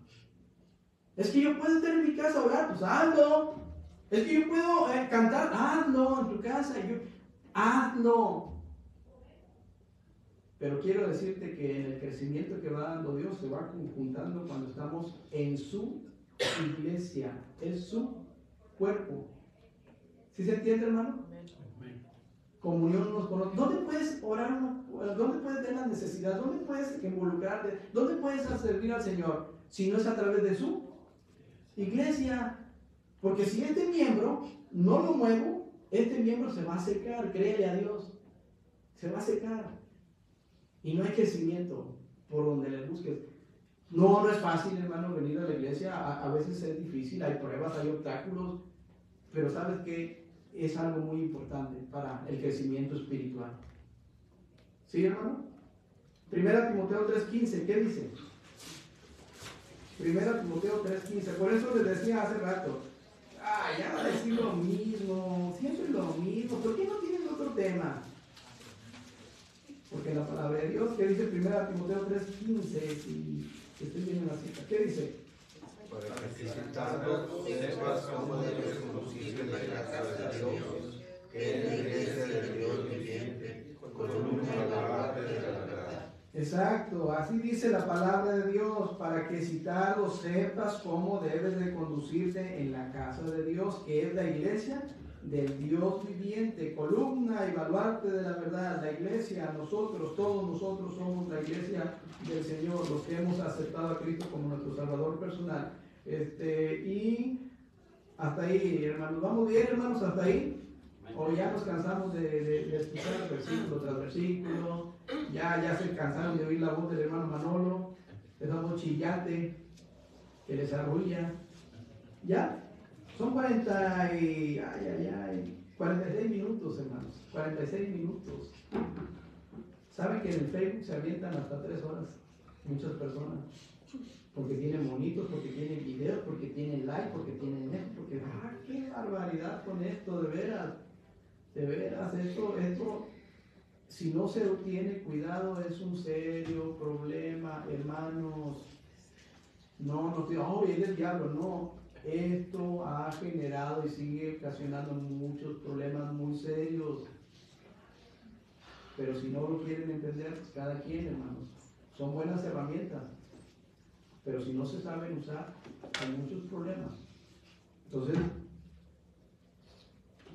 Es que yo puedo estar en mi casa a orar, pues hazlo. Es que yo puedo cantar, hazlo en tu casa, hazlo. Pero quiero decirte que en el crecimiento que va dando Dios se va conjuntando cuando estamos en su iglesia, es su cuerpo. ¿Sí se entiende, hermano? Comunión unos con otros. ¿Dónde puedes orar? ¿Dónde puedes tener la necesidad? ¿Dónde puedes involucrarte? ¿Dónde puedes servir al Señor? Si no es a través de su iglesia. Porque si este miembro no lo muevo, este miembro se va a secar. Créele a Dios. Se va a secar. Y no hay crecimiento por donde le busques. No es fácil, hermano, venir a la iglesia. A veces es difícil, hay pruebas, hay obstáculos. Pero ¿sabes qué? Es algo muy importante para el crecimiento espiritual. ¿Sí, hermano? 1 Timoteo 3:15, ¿qué dice? 1 Timoteo 3:15, por eso les decía hace rato, ya va a decir lo mismo, siempre lo mismo, ¿por qué no tienen otro tema? Porque la palabra de Dios, ¿qué dice 1 Timoteo 3:15? Si estoy viendo la cita, ¿qué dice? Para que citando sepas cómo debes conducirte en la casa de Dios, que es la iglesia del Dios viviente, columna baluarte de la verdad. Exacto, así dice la palabra de Dios, para que citado sepas cómo debes de conducirte en la casa de Dios, que es la iglesia del Dios viviente, columna y baluarte de la verdad. La iglesia, nosotros, todos nosotros somos la iglesia del Señor, los que hemos aceptado a Cristo como nuestro Salvador personal. Y hasta ahí, hermanos, ¿vamos bien, hermanos, hasta ahí? O ya nos cansamos de escuchar versículo tras versículo, ya se cansaron de oír la voz del hermano Manolo, esa voz chillante que les arrulla. ¿Ya? Son 46 minutos, hermanos, 46 minutos. ¿Saben que en el Facebook se avientan hasta 3 horas muchas personas? Porque tienen monitos, porque tienen videos, porque tienen like, porque tienen esto, porque qué barbaridad con esto, de veras, esto, si no se tiene cuidado es un serio problema, hermanos. No digo, es el diablo, no. Esto ha generado y sigue ocasionando muchos problemas muy serios. Pero si no lo quieren entender, pues cada quien, hermanos. Son buenas herramientas. Pero si no se saben usar, hay muchos problemas. Entonces,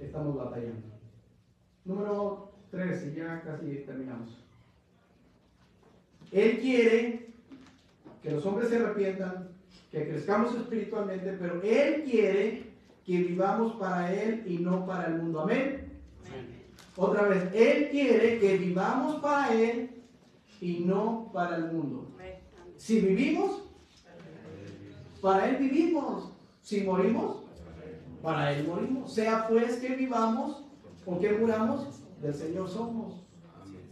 estamos batallando. Número 3, y ya casi terminamos. Él quiere que los hombres se arrepientan, que crezcamos espiritualmente, pero Él quiere que vivamos para Él y no para el mundo. Amén. Otra vez, Él quiere que vivamos para Él y no para el mundo. Si vivimos, para Él vivimos. Si morimos, para Él morimos. Sea pues que vivamos o que muramos, del Señor somos.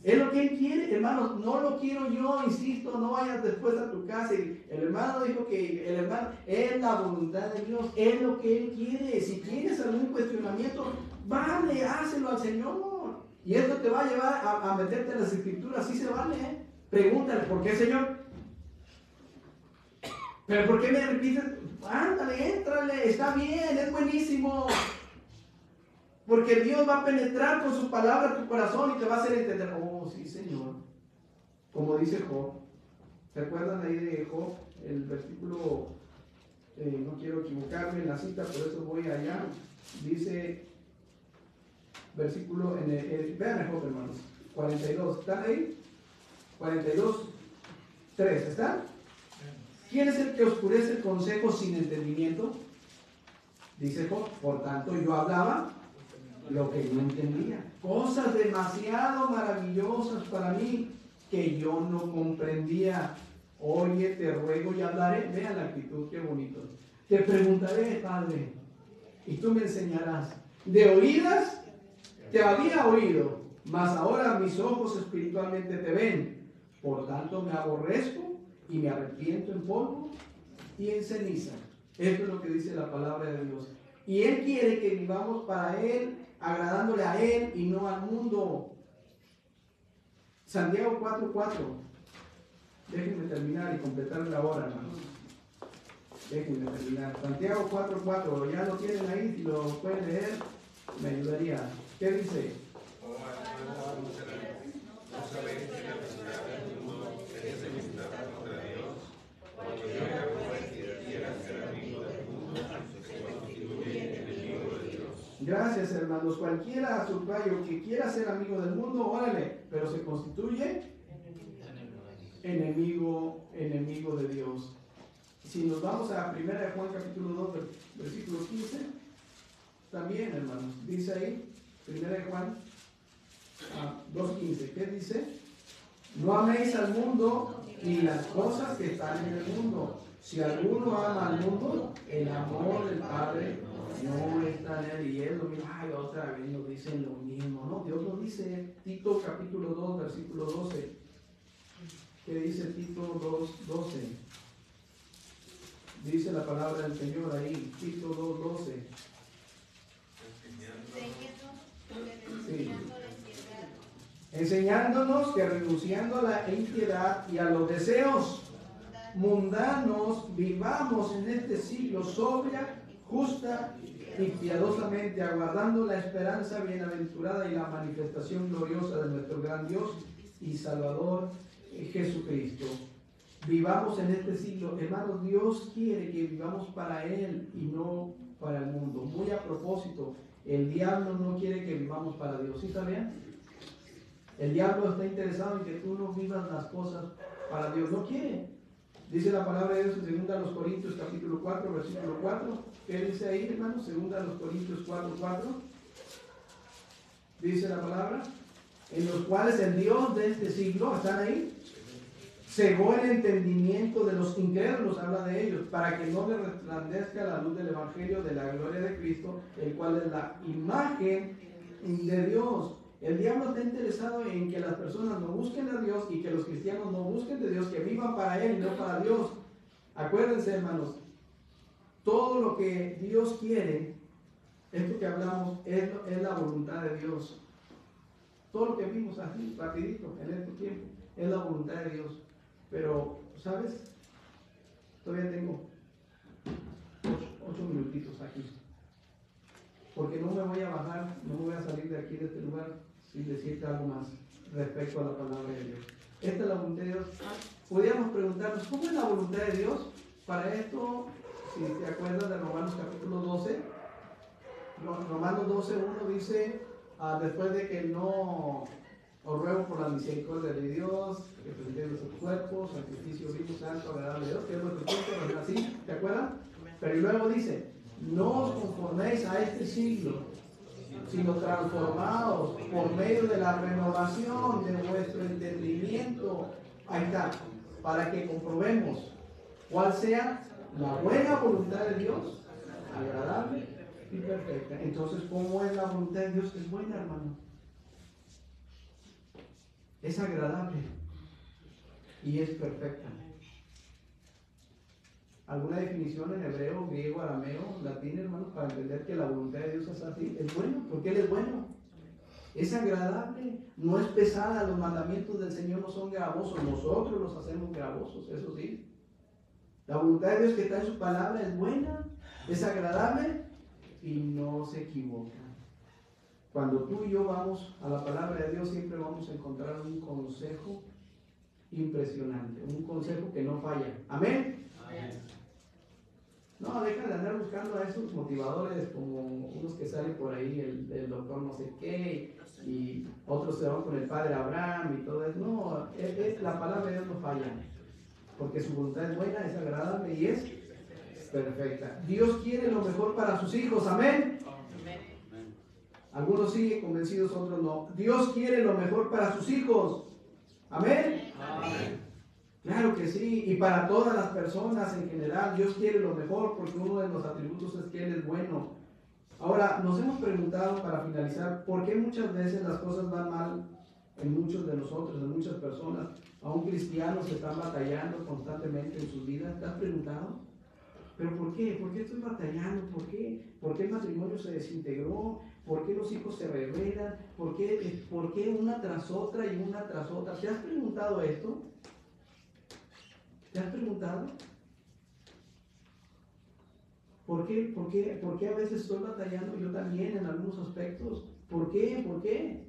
Es lo que Él quiere, hermanos. No lo quiero yo, insisto, no vayas después a tu casa. Y el hermano dijo que el hermano es la voluntad de Dios, es lo que Él quiere. Si tienes algún cuestionamiento, vale, hácelo al Señor. Y esto te va a llevar a meterte en las escrituras, sí se vale, ¿eh? Pregúntale, ¿por qué, Señor? ¿Pero por qué me repites? Ándale, éntrale, está bien, es buenísimo. Porque Dios va a penetrar con su palabra tu corazón y te va a hacer entender, oh, sí, Señor. Como dice Job. ¿Se acuerdan ahí de Job? El versículo, no quiero equivocarme en la cita, por eso voy allá. Dice, versículo, vean a Job, hermanos, 42, ¿están ahí? 42, 3, ¿están? ¿Quién es el que oscurece el consejo sin entendimiento? Dice Job, por tanto yo hablaba lo que no entendía. Cosas demasiado maravillosas para mí que yo no comprendía. Oye, te ruego y hablaré. Vean la actitud, qué bonito. Te preguntaré, Padre, y tú me enseñarás. De oídas te había oído, mas ahora mis ojos espiritualmente te ven. Por tanto me aborrezco y me arrepiento en polvo y en ceniza. Esto es lo que dice la palabra de Dios. Y Él quiere que vivamos para Él, agradándole a Él y no al mundo. Santiago 4:4. Déjenme terminar y completar la hora, hermanos. Déjenme terminar. Santiago 4:4. Ya lo tienen ahí, si lo pueden leer, me ayudaría. ¿Qué dice? No sabéis que la necesidad del mundo es enemistad contra Dios, porque yo era como que quiera ser amigo del mundo, se constituye enemigo de Dios. Gracias, hermanos. Cualquiera, subrayo, que quiera ser amigo del mundo, órale, pero se constituye enemigo de Dios. Si nos vamos a 1 Juan capítulo 2, versículo 15, también, hermanos, dice ahí, 1 Juan 2:15, ¿qué dice? No améis al mundo ni las cosas que están en el mundo. Si alguno ama al mundo, el amor del Padre no está en él. Y él lo mismo, ay, otra vez nos dicen lo mismo, ¿no? Dios nos dice, Tito capítulo 2, versículo 12. ¿Qué dice Tito 2:12? Dice la palabra del Señor ahí, Tito 2:12. Sí. Enseñándonos que renunciando a la impiedad y a los deseos mundanos, vivamos en este siglo sobria, justa y piadosamente, aguardando la esperanza bienaventurada y la manifestación gloriosa de nuestro gran Dios y Salvador Jesucristo. Vivamos en este siglo. Hermanos, Dios quiere que vivamos para Él y no para el mundo. Muy a propósito, el diablo no quiere que vivamos para Dios. ¿Sí sabían? El diablo está interesado en que tú no vivas las cosas para Dios. No quiere. Dice la palabra de Dios en 2 Corintios capítulo 4, versículo 4. ¿Qué dice ahí, hermanos? 2 Corintios 4, 4. Dice la palabra, en los cuales el Dios de este siglo, ¿están ahí? Cegó el entendimiento de los incrédulos, habla de ellos, para que no les resplandezca la luz del Evangelio de la gloria de Cristo, el cual es la imagen de Dios. El diablo está interesado en que las personas no busquen a Dios y que los cristianos no busquen de Dios, que vivan para Él y no para Dios. Acuérdense, hermanos, todo lo que Dios quiere, esto que hablamos, es la voluntad de Dios. Todo lo que vimos así, rapidito, en este tiempo, es la voluntad de Dios. Pero, ¿sabes? Todavía tengo 8 minutitos aquí. Porque no me voy a bajar, no me voy a salir de aquí, de este lugar, sin decirte algo más respecto a la palabra de Dios. Esta es la voluntad de Dios. Podríamos preguntarnos, ¿cómo es la voluntad de Dios? Para esto, si te acuerdas de Romanos capítulo 12, Romanos 12:1 dice, después de que no os ruego por la misericordia de Dios, que presentéis sus cuerpos, sacrificio vivo, santo, agradable a Dios, que es vuestro culto, así, ¿te acuerdan? Pero luego dice, no os conforméis a este siglo, sino transformados por medio de la renovación de vuestro entendimiento. Ahí está, para que comprobemos cuál sea la buena voluntad de Dios, agradable y perfecta. Entonces, ¿cómo es la voluntad de Dios? Es buena, hermano. Es agradable y es perfecta. ¿Alguna definición en hebreo, griego, arameo, latín, hermanos, para entender que la voluntad de Dios es así? Es bueno, porque Él es bueno. Es agradable, no es pesada. Los mandamientos del Señor no son gravosos, nosotros los hacemos gravosos, eso sí. La voluntad de Dios que está en su palabra es buena, es agradable y no se equivoca. Cuando tú y yo vamos a la palabra de Dios, siempre vamos a encontrar un consejo impresionante, un consejo que no falla. ¿Amén? No, deja de andar buscando a esos motivadores como unos que salen por ahí, el doctor no sé qué, y otros se van con el padre Abraham y todo eso. No, la palabra de Dios no falla, porque su voluntad es buena, es agradable y es perfecta. Dios quiere lo mejor para sus hijos, amén. Algunos siguen convencidos, otros no. Dios quiere lo mejor para sus hijos, amén. Amén. Claro que sí, y para todas las personas en general, Dios quiere lo mejor porque uno de los atributos es que Él es bueno. Ahora, nos hemos preguntado para finalizar, ¿por qué muchas veces las cosas van mal en muchos de nosotros, en muchas personas? Aún cristianos que están batallando constantemente en sus vidas. ¿Te has preguntado? ¿Pero por qué? ¿Por qué estoy batallando? ¿Por qué? ¿Por qué el matrimonio se desintegró? ¿Por qué los hijos se rebelan? ¿Por qué una tras otra y una tras otra? ¿Te has preguntado esto? ¿Te has preguntado? ¿Por qué a veces estoy batallando yo también en algunos aspectos? ¿Por qué? ¿Por qué?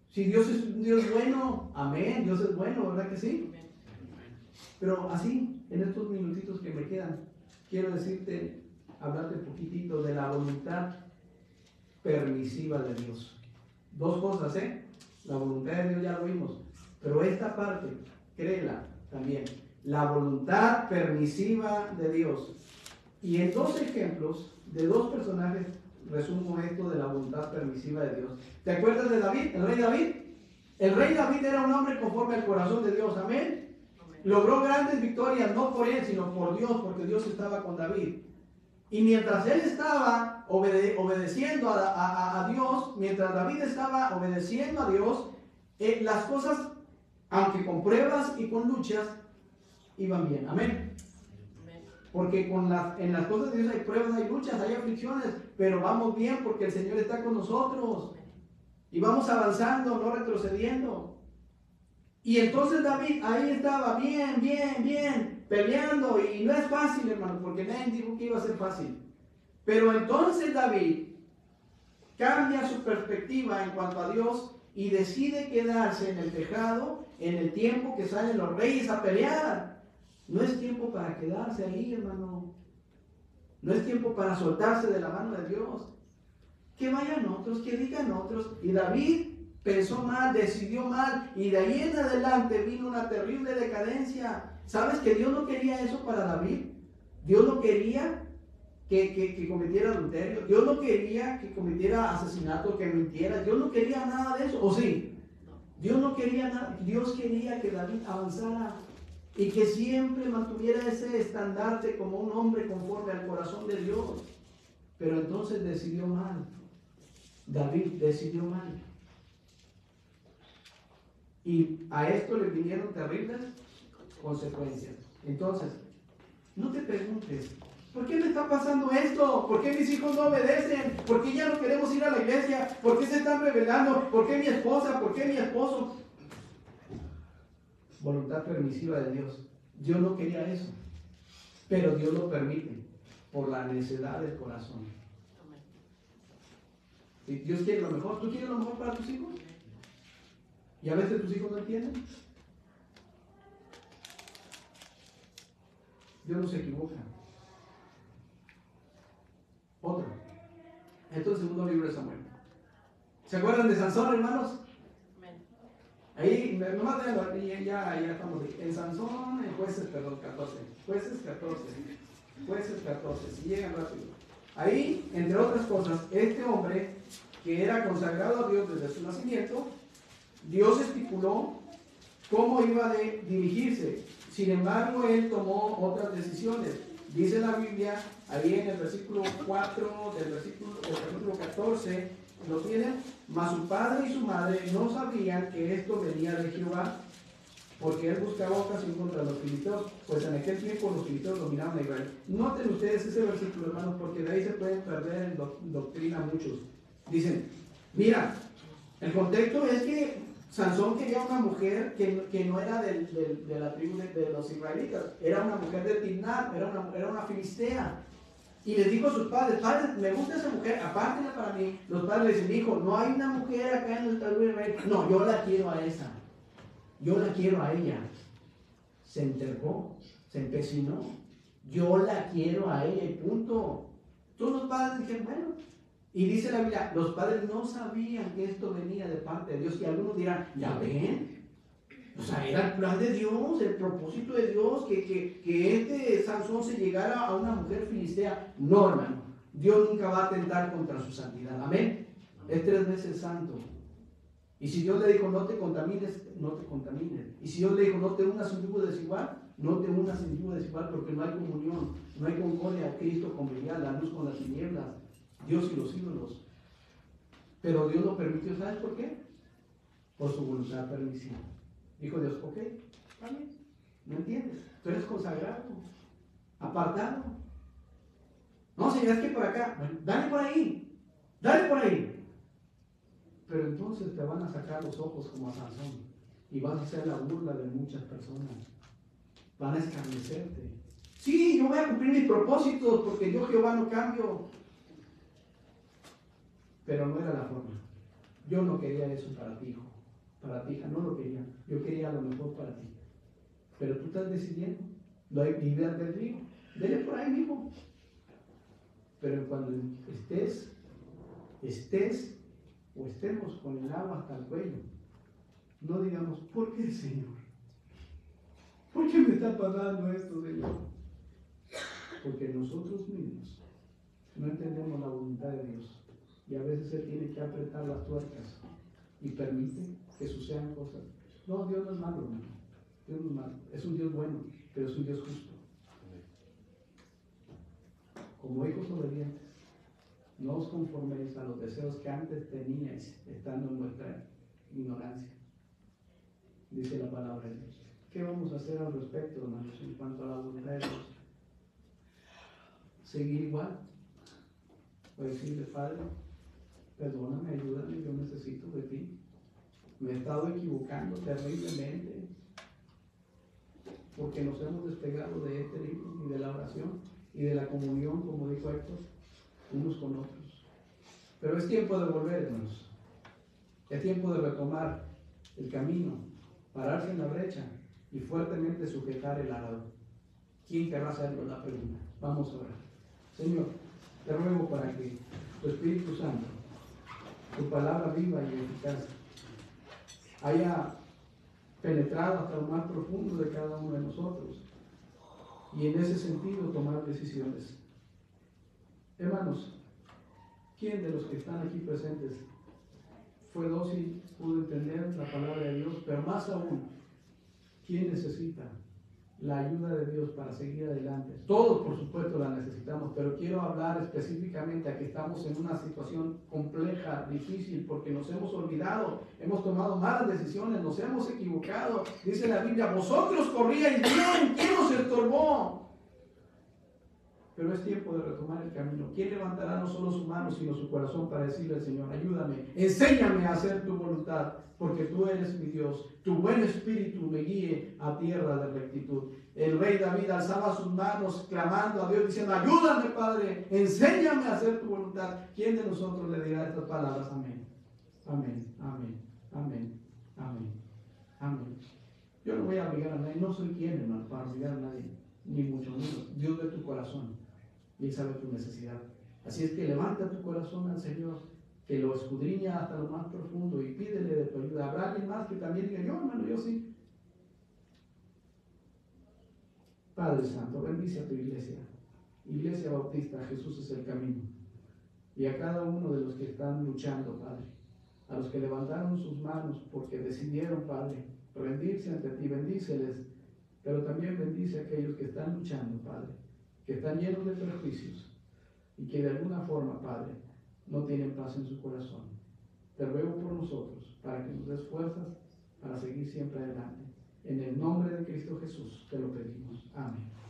Si Dios es un Dios bueno, amén, Dios es bueno, ¿verdad que sí? Pero así, en estos minutitos que me quedan, quiero hablarte un poquitito de la voluntad permisiva de Dios. Dos cosas, la voluntad de Dios ya lo vimos, pero esta parte, créela también. La voluntad permisiva de Dios. Y en dos ejemplos de dos personajes resumo esto de la voluntad permisiva de Dios. ¿Te acuerdas de David, el rey David? El rey David era un hombre conforme al corazón de Dios, amén. Logró grandes victorias, no por él, sino por Dios, porque Dios estaba con David. Y mientras él estaba obedeciendo a Dios, mientras David estaba obedeciendo a Dios, las cosas, aunque con pruebas y con luchas, iban bien, amén. Porque en las cosas de Dios hay pruebas, hay luchas, hay aflicciones, pero vamos bien porque el Señor está con nosotros y vamos avanzando, no retrocediendo. Y entonces David ahí estaba bien, peleando, y no es fácil, hermano, porque nadie dijo que iba a ser fácil. Pero entonces David cambia su perspectiva en cuanto a Dios y decide quedarse en el tejado en el tiempo que salen los reyes a pelear. No es tiempo para quedarse ahí, hermano. No es tiempo para soltarse de la mano de Dios. Que vayan otros, que digan otros. Y David pensó mal, decidió mal, y de ahí en adelante vino una terrible decadencia. ¿Sabes que Dios no quería eso para David? Dios no quería que cometiera adulterio. Dios no quería que cometiera asesinato, que mintiera. Dios no quería nada de eso. ¿O sí? Dios no quería nada. Dios quería que David avanzara y que siempre mantuviera ese estandarte como un hombre conforme al corazón de Dios. Pero entonces decidió mal. David decidió mal. Y a esto le vinieron terribles consecuencias. Entonces, no te preguntes, ¿por qué me está pasando esto? ¿Por qué mis hijos no obedecen? ¿Por qué ya no queremos ir a la iglesia? ¿Por qué se están rebelando? ¿Por qué mi esposa? ¿Por qué mi esposo? Voluntad permisiva de Dios. Dios no quería eso, pero Dios lo permite por la necedad del corazón. Si Dios quiere lo mejor, ¿tú quieres lo mejor para tus hijos? Y a veces tus hijos no entienden. Dios no se equivoca. Otra. Esto es el segundo libro de Samuel. ¿Se acuerdan de Sansón, hermanos? Ahí, nomás ya estamos ahí. En Sansón, en Jueces 14. Jueces 14, si llegan rápido. Ahí, entre otras cosas, este hombre que era consagrado a Dios desde su nacimiento, Dios estipuló cómo iba a dirigirse. Sin embargo, él tomó otras decisiones. Dice la Biblia, ahí en el versículo 4 del capítulo 14, ¿lo tienen? Mas su padre y su madre no sabían que esto venía de Jehová, porque él buscaba ocasión contra los filisteos, pues en aquel tiempo los filisteos dominaban a Israel. Noten ustedes ese versículo, hermanos, porque de ahí se pueden perder en doctrina muchos. Dicen, mira, el contexto es que Sansón quería una mujer que no era de la tribu de los israelitas, era una mujer de Timnat, era una filistea. Y les dijo a sus padres, padres, me gusta esa mujer, apártenla para mí. Los padres le dicen, hijo, no hay una mujer acá en el Estado de Israel. No, yo la quiero a esa. Yo la quiero a ella. Se entercó, se empecinó. Yo la quiero a ella y punto. Todos los padres dijeron, bueno. Y dice la Biblia, los padres no sabían que esto venía de parte de Dios. Y algunos dirán, ya ven. O sea, era el plan de Dios, el propósito de Dios, que este Sansón se llegara a una mujer filistea. No, hermano. Dios nunca va a atentar contra su santidad. Amén. Es 3 veces santo. Y si Dios le dijo, no te contamines, no te contamines. Y si Dios le dijo, no te unas en yugo desigual, no te unas en yugo desigual, porque no hay comunión, no hay concordia. Cristo convivía la luz con las tinieblas, Dios y los ídolos. Pero Dios lo permitió, ¿sabes por qué? Por su voluntad permisiva. Dijo Dios, ok, está bien, ¿no entiendes? Tú eres consagrado, apartado. No, señor, es que por acá, bueno, dale por ahí. Pero entonces te van a sacar los ojos como a Sansón y vas a ser la burla de muchas personas. Van a escarnecerte. Sí, yo voy a cumplir mis propósitos porque yo Jehová no cambio. Pero no era la forma. Yo no quería eso para ti, hijo. Para ti, hija, no lo quería. Yo quería lo mejor para ti. Pero tú estás decidiendo. No hay libre albedrío. Dele por ahí mismo. Pero cuando estés o estemos con el agua hasta el cuello, no digamos, ¿por qué, Señor? ¿Por qué me está pasando esto, Señor? Porque nosotros mismos no entendemos la voluntad de Dios. Y a veces Él tiene que apretar las tuercas y permite que sucedan cosas. No, Dios no es malo, hermano. Dios no es malo. Es un Dios bueno, pero es un Dios justo. Como hijos obedientes, no os conforméis a los deseos que antes teníais, estando en vuestra ignorancia. Dice la palabra de Dios. ¿Qué vamos a hacer al respecto, hermanos, en cuanto a la voluntad de Dios? ¿Seguir igual? O decirle, Padre, perdóname, ayúdame, yo necesito de ti. Me he estado equivocando terriblemente porque nos hemos despegado de este libro y de la oración y de la comunión, como dijo Héctor, unos con otros. Pero es tiempo de volver, hermanos. Es tiempo de retomar el camino, pararse en la brecha y fuertemente sujetar el arado. ¿Quién querrá hacerlo? La pregunta. Vamos a orar. Señor, te ruego para que tu Espíritu Santo, tu palabra viva y eficaz, haya penetrado hasta lo más profundo de cada uno de nosotros y en ese sentido tomar decisiones. Hermanos, ¿quién de los que están aquí presentes fue dócil, pudo entender la palabra de Dios? Pero más aún, ¿quién necesita la ayuda de Dios para seguir adelante? Todos, por supuesto, la necesitamos, pero quiero hablar específicamente a que estamos en una situación compleja, difícil, porque nos hemos olvidado, hemos tomado malas decisiones, nos hemos equivocado. Dice la Biblia, vosotros corríais bien, ¿quién os estorbó? Pero es tiempo de retomar el camino. ¿Quién levantará no solo su mano, sino su corazón para decirle al Señor, ayúdame, enséñame a hacer tu voluntad, porque tú eres mi Dios, tu buen espíritu me guíe a tierra de rectitud? El rey David alzaba sus manos clamando a Dios, diciendo, ayúdame, Padre, enséñame a hacer tu voluntad. ¿Quién de nosotros le dirá estas palabras? Amén, amén, amén, amén, amén, amén. Yo no voy a obligar a nadie, no soy quien, hermano, para obligar a nadie, ni mucho menos. Dios ve tu corazón y Él sabe tu necesidad. Así es que levanta tu corazón al Señor, que lo escudriña hasta lo más profundo y pídele de tu ayuda. Habrá alguien más que también diga, yo hermano, yo sí. Padre Santo, bendice a tu iglesia. Iglesia Bautista, Jesús es el camino. Y a cada uno de los que están luchando, Padre, a los que levantaron sus manos porque decidieron, Padre, rendirse ante ti, bendíceles, pero también bendice a aquellos que están luchando, Padre, que están llenos de prejuicios y que de alguna forma, Padre, no tienen paz en su corazón. Te ruego por nosotros, para que nos des fuerzas para seguir siempre adelante. En el nombre de Cristo Jesús te lo pedimos. Amén.